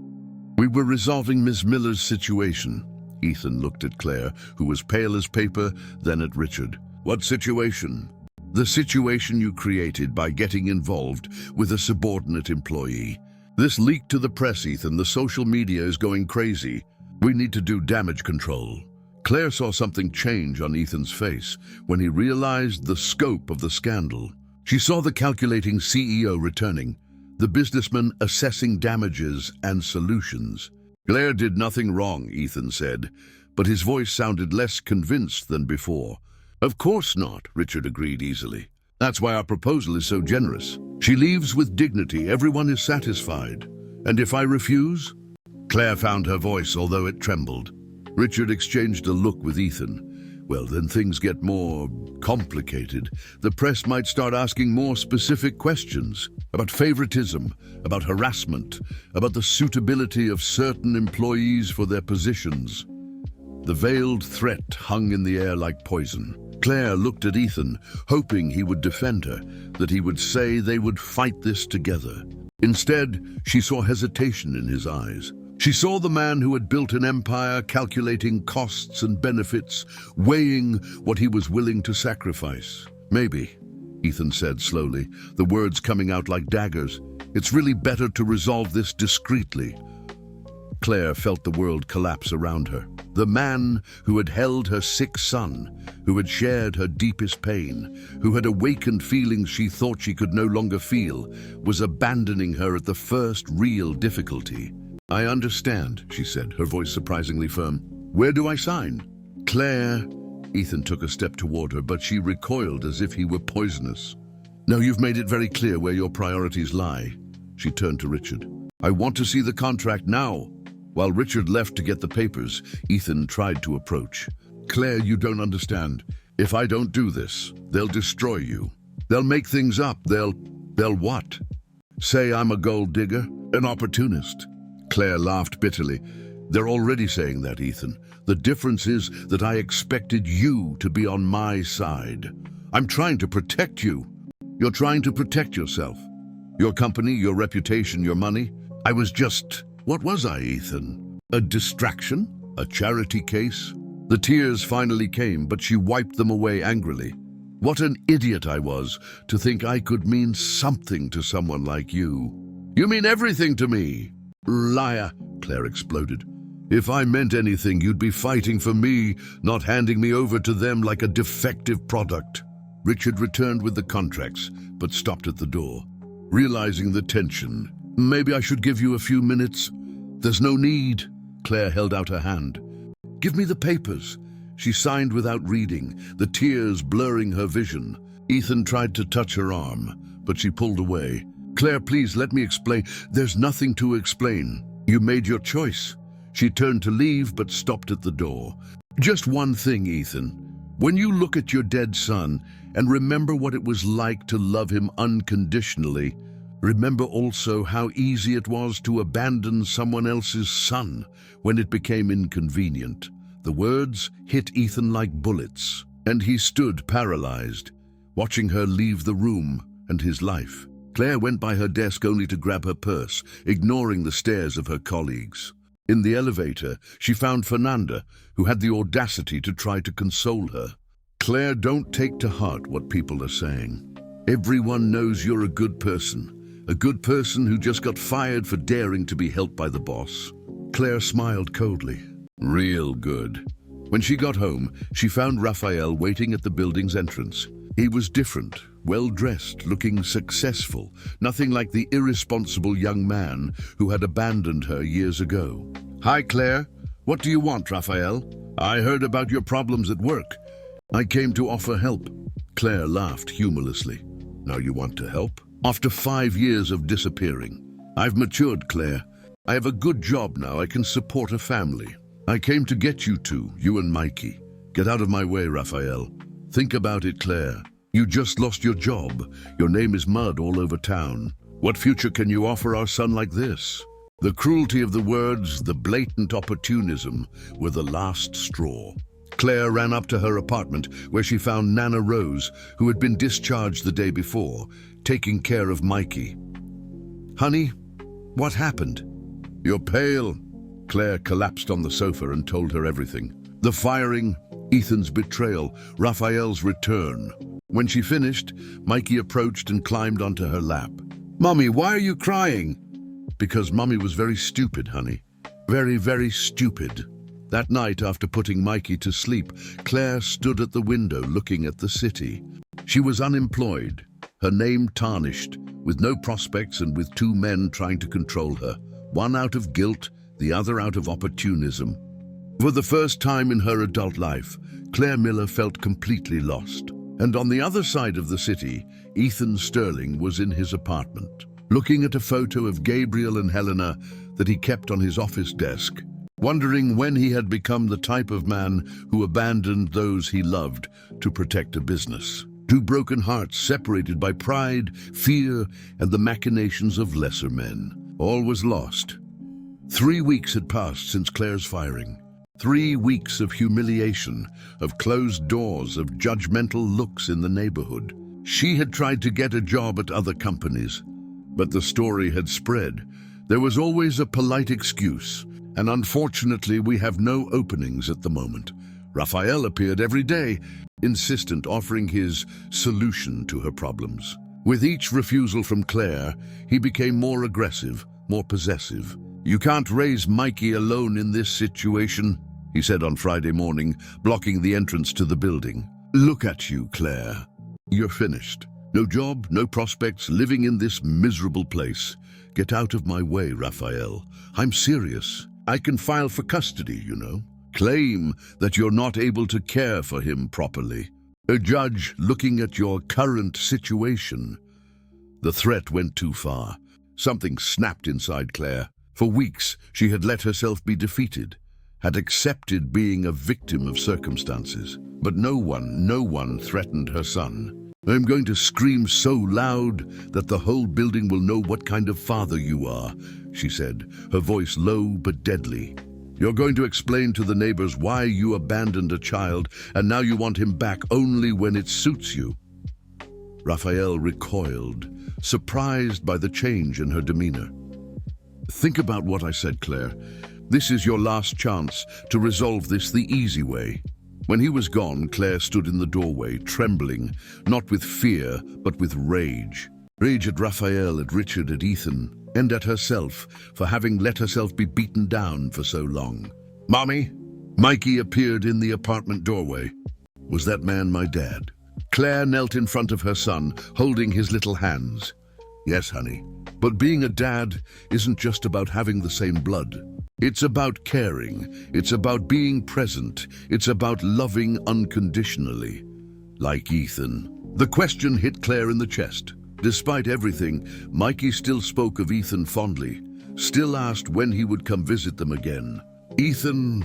Speaker 1: We were resolving Miss Miller's situation. Ethan looked at Claire, who was pale as paper, then at Richard. What situation? The situation you created by getting involved with a subordinate employee. This leaked to the press, Ethan. The social media is going crazy. We need to do damage control. Claire saw something change on Ethan's face when he realized the scope of the scandal. She saw the calculating CEO returning, the businessman assessing damages and solutions. Claire did nothing wrong, Ethan said, but his voice sounded less convinced than before. Of course not, Richard agreed easily. That's why our proposal is so generous. She leaves with dignity, everyone is satisfied. And if I refuse? Claire found her voice, although it trembled. Richard exchanged a look with Ethan. Well, then things get more complicated. The press might start asking more specific questions about favoritism, about harassment, about the suitability of certain employees for their positions. The veiled threat hung in the air like poison. Claire looked at Ethan, hoping he would defend her, that he would say they would fight this together. Instead, she saw hesitation in his eyes. She saw the man who had built an empire, calculating costs and benefits, weighing what he was willing to sacrifice. Maybe, Ethan said slowly, the words coming out like daggers. It's really better to resolve this discreetly. Claire felt the world collapse around her. The man who had held her sick son, who had shared her deepest pain, who had awakened feelings she thought she could no longer feel, was abandoning her at the first real difficulty. I understand, she said, her voice surprisingly firm. Where do I sign? Claire. Ethan took a step toward her, but she recoiled as if he were poisonous. No, you've made it very clear where your priorities lie. She turned to Richard. I want to see the contract now. While Richard left to get the papers, Ethan tried to approach. Claire, you don't understand. If I don't do this, they'll destroy you. They'll make things up. They'll what? Say I'm a gold digger? An opportunist? Claire laughed bitterly. They're already saying that, Ethan. The difference is that I expected you to be on my side. I'm trying to protect you. You're trying to protect yourself. Your company, your reputation, your money. I was just... What was I, Ethan? A distraction? A charity case? The tears finally came, but she wiped them away angrily. What an idiot I was to think I could mean something to someone like you. You mean everything to me. Liar, Claire exploded. If I meant anything, you'd be fighting for me, not handing me over to them like a defective product. Richard returned with the contracts, but stopped at the door. Realizing the tension, maybe I should give you a few minutes. There's no need. Claire held out her hand. Give me the papers. She signed without reading, the tears blurring her vision. Ethan tried to touch her arm, but she pulled away. Claire, please let me explain. There's nothing to explain. You made your choice. She turned to leave, but stopped at the door. Just one thing, Ethan. When you look at your dead son and remember what it was like to love him unconditionally, remember also how easy it was to abandon someone else's son when it became inconvenient. The words hit Ethan like bullets, and he stood paralyzed, watching her leave the room and his life. Claire went by her desk only to grab her purse, ignoring the stares of her colleagues. In the elevator, she found Fernanda, who had the audacity to try to console her. Claire, don't take to heart what people are saying. Everyone knows you're a good person who just got fired for daring to be helped by the boss. Claire smiled coldly. Real good. When she got home, she found Raphael waiting at the building's entrance. He was different, well-dressed, looking successful, nothing like the irresponsible young man who had abandoned her years ago. "Hi, Claire. What do you want, Raphael? I heard about your problems at work. I came to offer help." Claire laughed humorlessly. "Now you want to help? After 5 years of disappearing. I've matured, Claire. I have a good job now. I can support a family. I came to get you two, you and Mikey. Get out of my way, Raphael. Think about it, Claire. You just lost your job. Your name is mud all over town. What future can you offer our son like this?" The cruelty of the words, the blatant opportunism, were the last straw. Claire ran up to her apartment, where she found Nana Rose, who had been discharged the day before, taking care of Mikey. "Honey, what happened?" "You're pale." Claire collapsed on the sofa and told her everything. The firing, Ethan's betrayal, Raphael's return. When she finished, Mikey approached and climbed onto her lap. "Mommy, why are you crying?" "Because Mommy was very stupid, honey. Very, very stupid." That night, after putting Mikey to sleep, Claire stood at the window looking at the city. She was unemployed, her name tarnished, with no prospects and with 2 men trying to control her, one out of guilt, the other out of opportunism. For the first time in her adult life, Claire Miller felt completely lost. And on the other side of the city, Ethan Sterling was in his apartment, looking at a photo of Gabriel and Helena that he kept on his office desk, wondering when he had become the type of man who abandoned those he loved to protect a business. 2 broken hearts separated by pride, fear, and the machinations of lesser men. All was lost. 3 weeks had passed since Claire's firing. 3 weeks of humiliation, of closed doors, of judgmental looks in the neighborhood. She had tried to get a job at other companies, but the story had spread. There was always a polite excuse, and unfortunately we have no openings at the moment. Raphael appeared every day, insistent, offering his solution to her problems. With each refusal from Claire, he became more aggressive, more possessive. "You can't raise Mikey alone in this situation," he said on Friday morning, blocking the entrance to the building. "Look at you, Claire. You're finished. No job, no prospects, living in this miserable place. Get out of my way, Raphael. I'm serious. I can file for custody, you know. Claim that you're not able to care for him properly. A judge looking at your current situation." The threat went too far. Something snapped inside Claire. For weeks, she had let herself be defeated, had accepted being a victim of circumstances. But no one threatened her son. "I'm going to scream so loud that the whole building will know what kind of father you are," she said, her voice low but deadly. "You're going to explain to the neighbors why you abandoned a child, and now you want him back only when it suits you." Raphael recoiled, surprised by the change in her demeanor. "Think about what I said, Claire. This is your last chance to resolve this the easy way." When he was gone, Claire stood in the doorway, trembling, not with fear, but with rage. Rage at Raphael, at Richard, at Ethan, and at herself for having let herself be beaten down for so long. "Mommy?" Mikey appeared in the apartment doorway. "Was that man my dad?" Claire knelt in front of her son, holding his little hands. "Yes, honey. But being a dad isn't just about having the same blood. It's about caring. It's about being present. It's about loving unconditionally. Like Ethan." The question hit Claire in the chest. Despite everything, Mikey still spoke of Ethan fondly, still asked when he would come visit them again. Ethan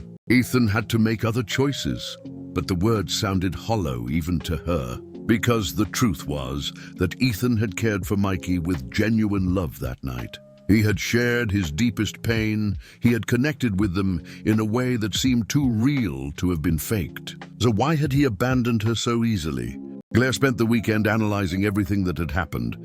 Speaker 1: had to make other choices, but the words sounded hollow even to her, because the truth was that Ethan had cared for Mikey with genuine love that night. He had shared his deepest pain. He had connected with them in a way that seemed too real to have been faked. So why had he abandoned her so easily? Claire spent the weekend analyzing everything that had happened,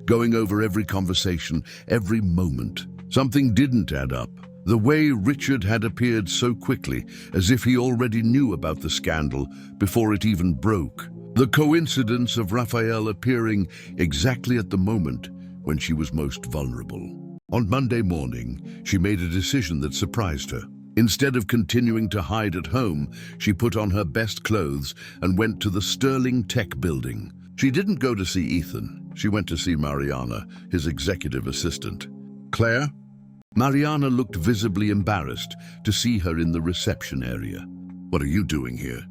Speaker 1: going over every conversation, every moment. Something didn't add up. The way Richard had appeared so quickly, as if he already knew about the scandal before it even broke. The coincidence of Raphael appearing exactly at the moment when she was most vulnerable. On Monday morning, she made a decision that surprised her. Instead of continuing to hide at home, she put on her best clothes and went to the Sterling Tech building. She didn't go to see Ethan. She went to see Mariana, his executive assistant. Claire? Mariana looked visibly embarrassed to see her in the reception area. What are you doing here?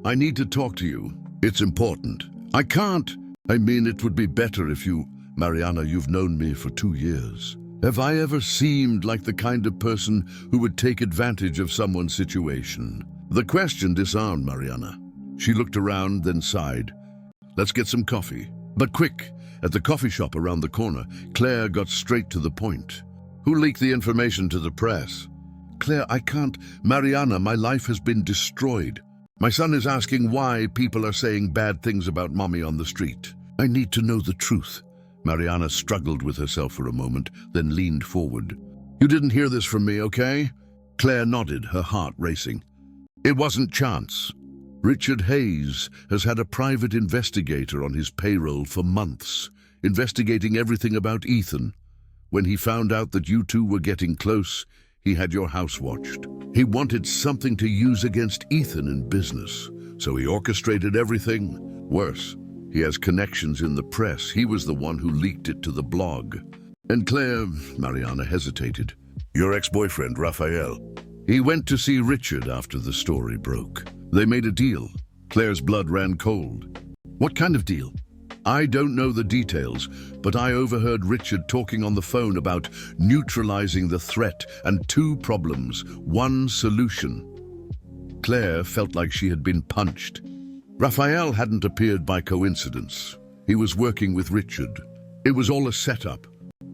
Speaker 1: I need to talk to you. It's important. I can't. I mean, it would be better if you... Mariana, you've known me for 2 years. Have I ever seemed like the kind of person who would take advantage of someone's situation? The question disarmed Mariana. She looked around, then sighed. Let's get some coffee. But quick! At the coffee shop around the corner, Claire got straight to the point. Who leaked the information to the press? Claire, I can't. Mariana, my life has been destroyed. My son is asking why people are saying bad things about Mommy on the street. I need to know the truth. Mariana struggled with herself for a moment, then leaned forward. You didn't hear this from me, okay? Claire nodded, her heart racing. It wasn't chance. Richard Hayes has had a private investigator on his payroll for months, investigating everything about Ethan. When he found out that you two were getting close, he had your house watched. He wanted something to use against Ethan in business, so he orchestrated everything. Worse, he has connections in the press. He was the one who leaked it to the blog. And Claire, Mariana hesitated. Your ex-boyfriend, Raphael. He went to see Richard after the story broke. They made a deal. Claire's blood ran cold. What kind of deal? I don't know the details, but I overheard Richard talking on the phone about neutralizing the threat and 2 problems, 1 solution. Claire felt like she had been punched. Raphael hadn't appeared by coincidence. He was working with Richard. It was all a setup.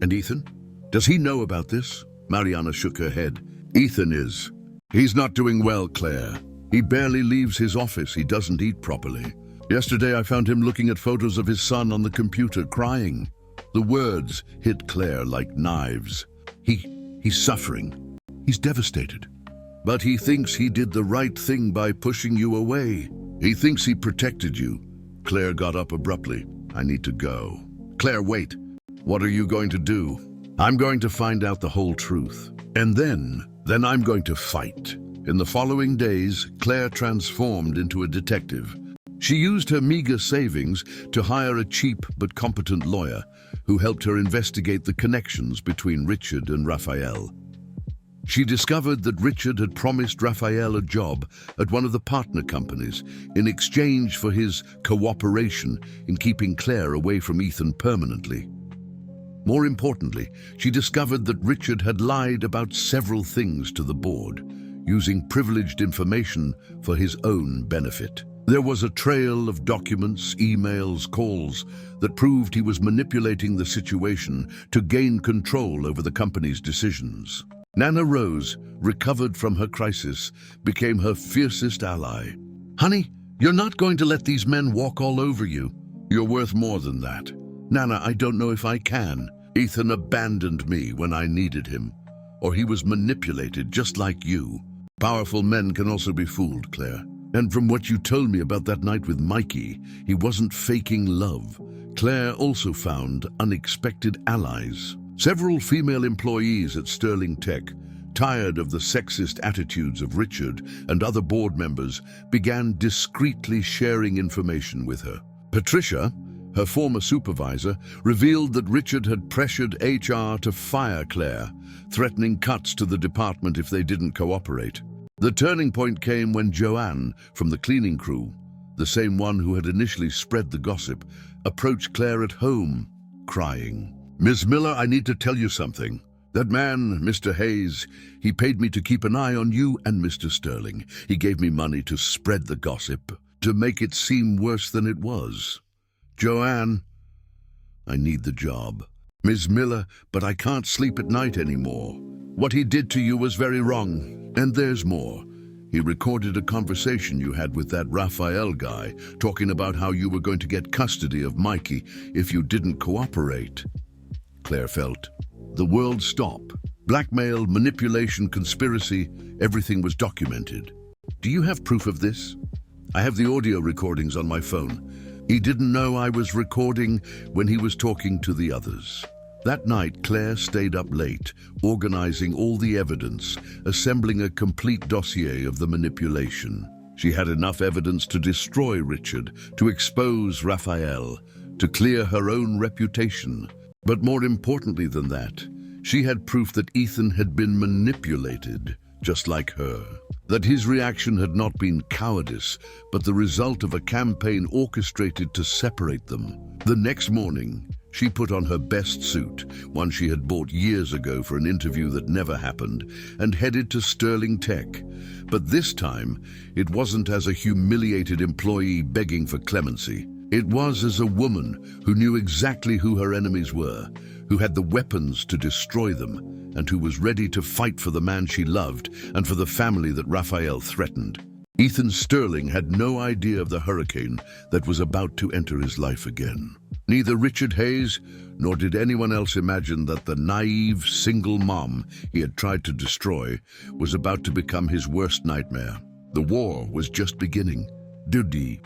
Speaker 1: And Ethan? Does he know about this? Mariana shook her head. Ethan is. He's not doing well, Claire. He barely leaves his office. He doesn't eat properly. Yesterday I found him looking at photos of his son on the computer, crying. The words hit Claire like knives. He's suffering. He's devastated. But he thinks he did the right thing by pushing you away. He thinks he protected you. Claire got up abruptly. I need to go. Claire, wait. What are you going to do? I'm going to find out the whole truth. And then I'm going to fight. In the following days, Claire transformed into a detective. She used her meager savings to hire a cheap but competent lawyer who helped her investigate the connections between Richard and Raphael. She discovered that Richard had promised Raphael a job at one of the partner companies in exchange for his cooperation in keeping Claire away from Ethan permanently. More importantly, she discovered that Richard had lied about several things to the board, using privileged information for his own benefit. There was a trail of documents, emails, calls that proved he was manipulating the situation to gain control over the company's decisions. Nana Rose, recovered from her crisis, became her fiercest ally. Honey, you're not going to let these men walk all over you. You're worth more than that. Nana, I don't know if I can. Ethan abandoned me when I needed him. Or he was manipulated just like you. Powerful men can also be fooled, Claire. And from what you told me about that night with Mikey, he wasn't faking love. Claire also found unexpected allies. Several female employees at Sterling Tech, tired of the sexist attitudes of Richard and other board members, began discreetly sharing information with her. Patricia, her former supervisor, revealed that Richard had pressured HR to fire Claire, threatening cuts to the department if they didn't cooperate. The turning point came when Joanne, from the cleaning crew, the same one who had initially spread the gossip, approached Claire at home, crying. Miss Miller, I need to tell you something. That man, Mr. Hayes, he paid me to keep an eye on you and Mr. Sterling. He gave me money to spread the gossip, to make it seem worse than it was. Joanne, I need the job. Miss Miller, but I can't sleep at night anymore. What he did to you was very wrong. And there's more. He recorded a conversation you had with that Raphael guy, talking about how you were going to get custody of Mikey if you didn't cooperate. Claire felt. The world stop. Blackmail, manipulation, conspiracy, everything was documented. Do you have proof of this? I have the audio recordings on my phone. He didn't know I was recording when he was talking to the others. That night, Claire stayed up late, organizing all the evidence, assembling a complete dossier of the manipulation. She had enough evidence to destroy Richard, to expose Raphael, to clear her own reputation. But more importantly than that, she had proof that Ethan had been manipulated, just like her. That his reaction had not been cowardice, but the result of a campaign orchestrated to separate them. The next morning, she put on her best suit, one she had bought years ago for an interview that never happened, and headed to Sterling Tech. But this time, it wasn't as a humiliated employee begging for clemency. It was as a woman who knew exactly who her enemies were, who had the weapons to destroy them, and who was ready to fight for the man she loved and for the family that Raphael threatened. Ethan Sterling had no idea of the hurricane that was about to enter his life again. Neither Richard Hayes nor did anyone else imagine that the naive, single mom he had tried to destroy was about to become his worst nightmare. The war was just beginning. Dudi.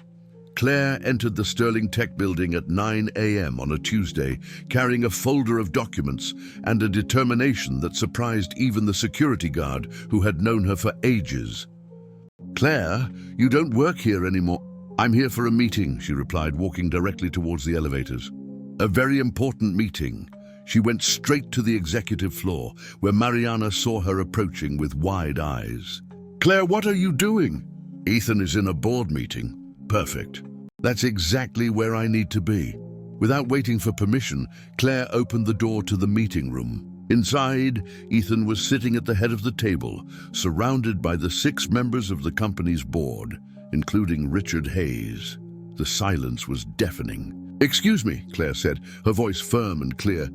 Speaker 1: Claire entered the Sterling Tech building at 9 a.m. on a Tuesday, carrying a folder of documents and a determination that surprised even the security guard who had known her for ages. "Claire, you don't work here anymore." "I'm here for a meeting," she replied, walking directly towards the elevators. A very important meeting. She went straight to the executive floor, where Mariana saw her approaching with wide eyes. "Claire, what are you doing?" "Ethan is in a board meeting." "Perfect. That's exactly where I need to be." Without waiting for permission, Claire opened the door to the meeting room. Inside, Ethan was sitting at the head of the table, surrounded by the 6 members of the company's board, including Richard Hayes. The silence was deafening. "Excuse me," Claire said, her voice firm and clear.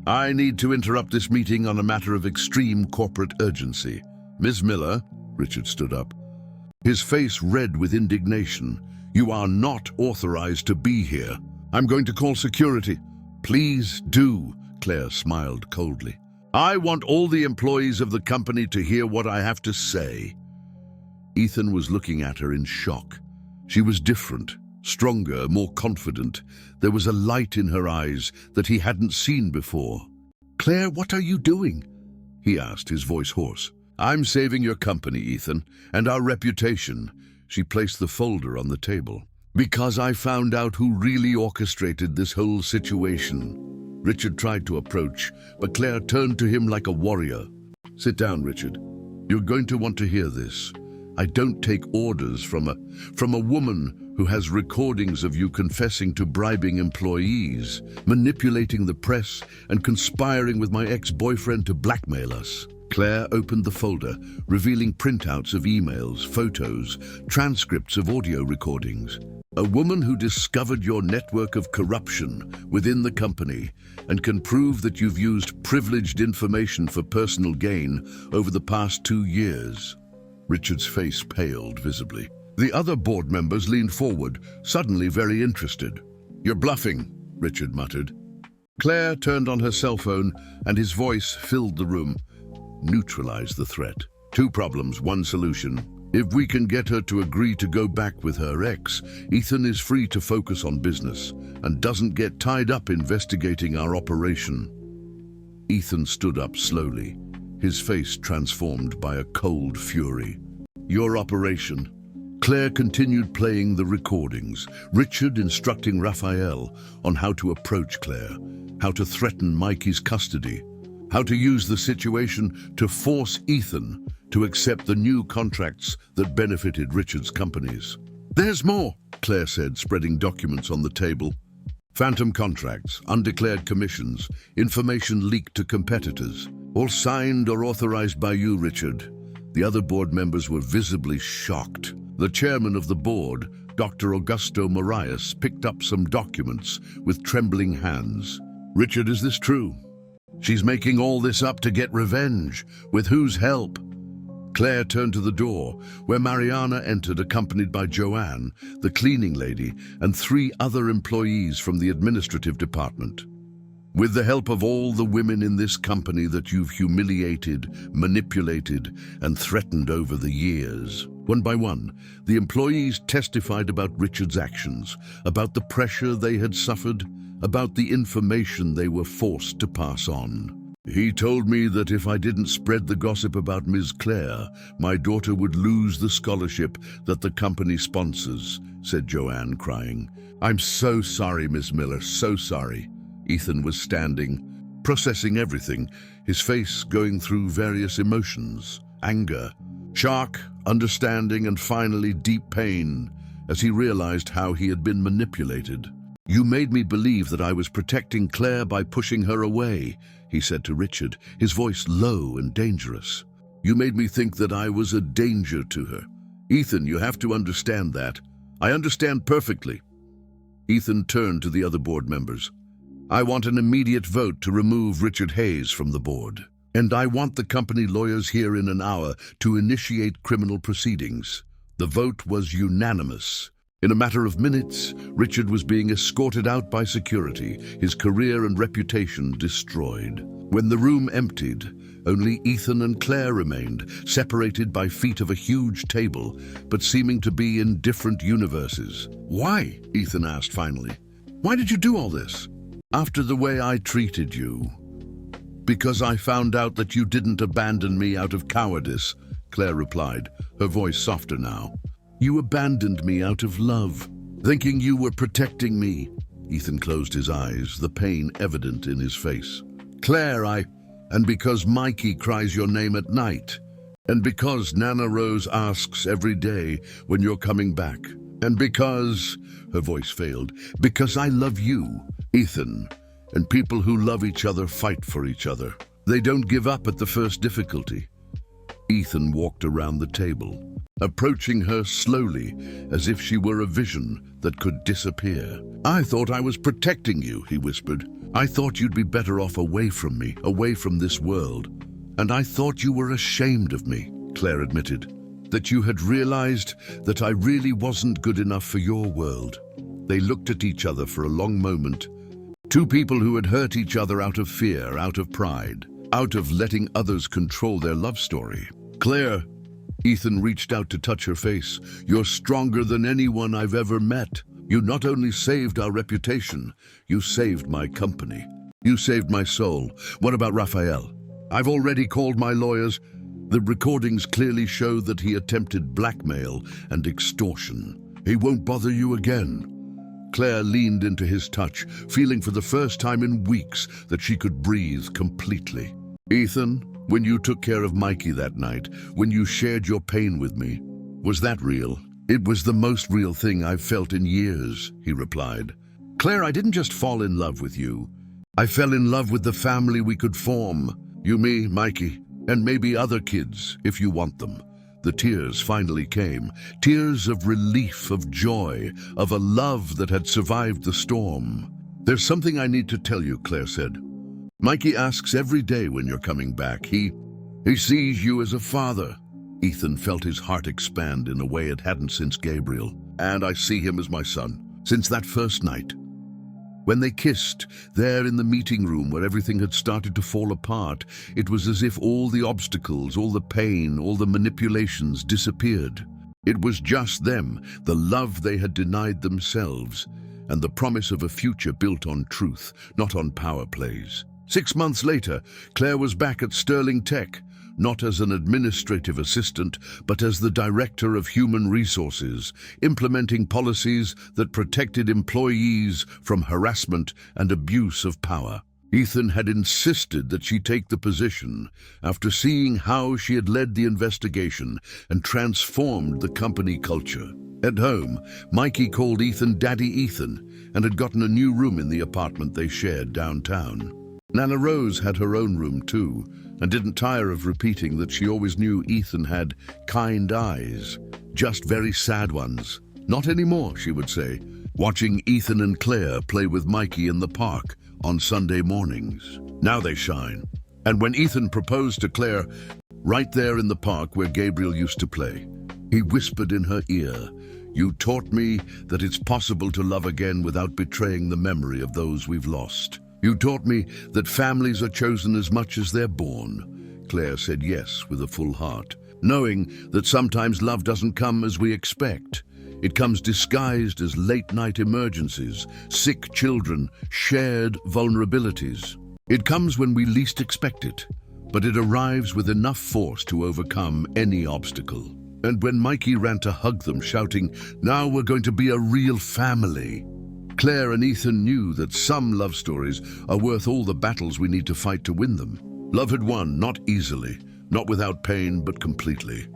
Speaker 1: "I need to interrupt this meeting on a matter of extreme corporate urgency." "Ms. Miller," Richard stood up, his face red with indignation. "You are not authorized to be here. I'm going to call security." "Please do," Claire smiled coldly. "I want all the employees of the company to hear what I have to say." Ethan was looking at her in shock. She was different, stronger, more confident. There was a light in her eyes that he hadn't seen before. "Claire, what are you doing?" he asked, his voice hoarse. "I'm saving your company, Ethan, and our reputation." She placed the folder on the table. "Because I found out who really orchestrated this whole situation." Richard tried to approach, but Claire turned to him like a warrior. "Sit down, Richard. You're going to want to hear this. I don't take orders from a woman who has recordings of you confessing to bribing employees, manipulating the press, and conspiring with my ex-boyfriend to blackmail us." Claire opened the folder, revealing printouts of emails, photos, transcripts of audio recordings. "A woman who discovered your network of corruption within the company and can prove that you've used privileged information for personal gain over the past 2 years. Richard's face paled visibly. The other board members leaned forward, suddenly very interested. "You're bluffing," Richard muttered. Claire turned on her cell phone, and his voice filled the room. "Neutralize the threat. 2 problems, 1 solution. If we can get her to agree to go back with her ex, Ethan is free to focus on business and doesn't get tied up investigating our operation." Ethan stood up slowly, his face transformed by a cold fury. "Your operation." Claire continued playing the recordings, Richard instructing Raphael on how to approach Claire, how to threaten Mikey's custody, how to use the situation to force Ethan to accept the new contracts that benefited Richard's companies. "There's more," Claire said, spreading documents on the table. "Phantom contracts, undeclared commissions, information leaked to competitors, all signed or authorized by you, Richard." The other board members were visibly shocked. The chairman of the board, Dr. Augusto Marias, picked up some documents with trembling hands. "Richard, is this true? She's making all this up to get revenge. With whose help?" Claire turned to the door, where Mariana entered, accompanied by Joanne, the cleaning lady, and 3 other employees from the administrative department. "With the help of all the women in this company that you've humiliated, manipulated, and threatened over the years." One by one, the employees testified about Richard's actions, about the pressure they had suffered, about the information they were forced to pass on. He told me that if I didn't spread the gossip about Ms. Claire, my daughter would lose the scholarship that the company sponsors, said Joanne, crying. I'm so sorry, Miss Miller, so sorry. Ethan was standing, processing everything, his face going through various emotions: anger, shock, understanding, and finally deep pain, as he realized how he had been manipulated. You made me believe that I was protecting Claire by pushing her away, he said to Richard, his voice low and dangerous. You made me think that I was a danger to her. Ethan, you have to understand that. I understand perfectly. Ethan turned to the other board members. I want an immediate vote to remove Richard Hayes from the board. And I want the company lawyers here in an hour to initiate criminal proceedings. The vote was unanimous. In a matter of minutes, Richard was being escorted out by security, his career and reputation destroyed. When the room emptied, only Ethan and Claire remained, separated by feet of a huge table, but seeming to be in different universes. Why? Ethan asked finally. Why did you do all this? After the way I treated you. Because I found out that you didn't abandon me out of cowardice, Claire replied, her voice softer now. You abandoned me out of love, thinking you were protecting me. Ethan closed his eyes, the pain evident in his face. Claire, and because Mikey cries your name at night, and because Nana Rose asks every day when you're coming back, and because, her voice failed, because I love you, Ethan, and people who love each other fight for each other. They don't give up at the first difficulty. Ethan walked around the table, approaching her slowly, as if she were a vision that could disappear. I thought I was protecting you, he whispered. I thought you'd be better off away from me, away from this world. And I thought you were ashamed of me, Claire admitted. That you had realized that I really wasn't good enough for your world. They looked at each other for a long moment. Two people who had hurt each other out of fear, out of pride, out of letting others control their love story. Claire, Ethan reached out to touch her face. You're stronger than anyone I've ever met. You not only saved our reputation, you saved my company. You saved my soul. What about Raphael? I've already called my lawyers. The recordings clearly show that he attempted blackmail and extortion. He won't bother you again. Claire leaned into his touch, feeling for the first time in weeks that she could breathe completely. Ethan, when you took care of Mikey that night, when you shared your pain with me, was that real? It was the most real thing I've felt in years, he replied. Claire, I didn't just fall in love with you. I fell in love with the family we could form. You, me, Mikey, and maybe other kids, if you want them. The tears finally came, tears of relief, of joy, of a love that had survived the storm. There's something I need to tell you, Claire said. Mikey asks every day when you're coming back. He sees you as a father. Ethan felt his heart expand in a way it hadn't since Gabriel. And I see him as my son, since that first night. When they kissed, there in the meeting room where everything had started to fall apart, it was as if all the obstacles, all the pain, all the manipulations disappeared. It was just them, the love they had denied themselves, and the promise of a future built on truth, not on power plays. 6 months later, Claire was back at Sterling Tech, not as an administrative assistant, but as the director of human resources, implementing policies that protected employees from harassment and abuse of power. Ethan had insisted that she take the position after seeing how she had led the investigation and transformed the company culture. At home, Mikey called Ethan Daddy Ethan and had gotten a new room in the apartment they shared downtown. Nana Rose had her own room too, and didn't tire of repeating that she always knew Ethan had kind eyes, just very sad ones. Not anymore, she would say, watching Ethan and Claire play with Mikey in the park on Sunday mornings. Now they shine. And when Ethan proposed to Claire, right there in the park where Gabriel used to play, he whispered in her ear, "You taught me that it's possible to love again without betraying the memory of those we've lost. You taught me that families are chosen as much as they're born." Claire said yes with a full heart, knowing that sometimes love doesn't come as we expect. It comes disguised as late-night emergencies, sick children, shared vulnerabilities. It comes when we least expect it, but it arrives with enough force to overcome any obstacle. And when Mikey ran to hug them, shouting, "Now we're going to be a real family," Claire and Ethan knew that some love stories are worth all the battles we need to fight to win them. Love had won, not easily, not without pain, but completely.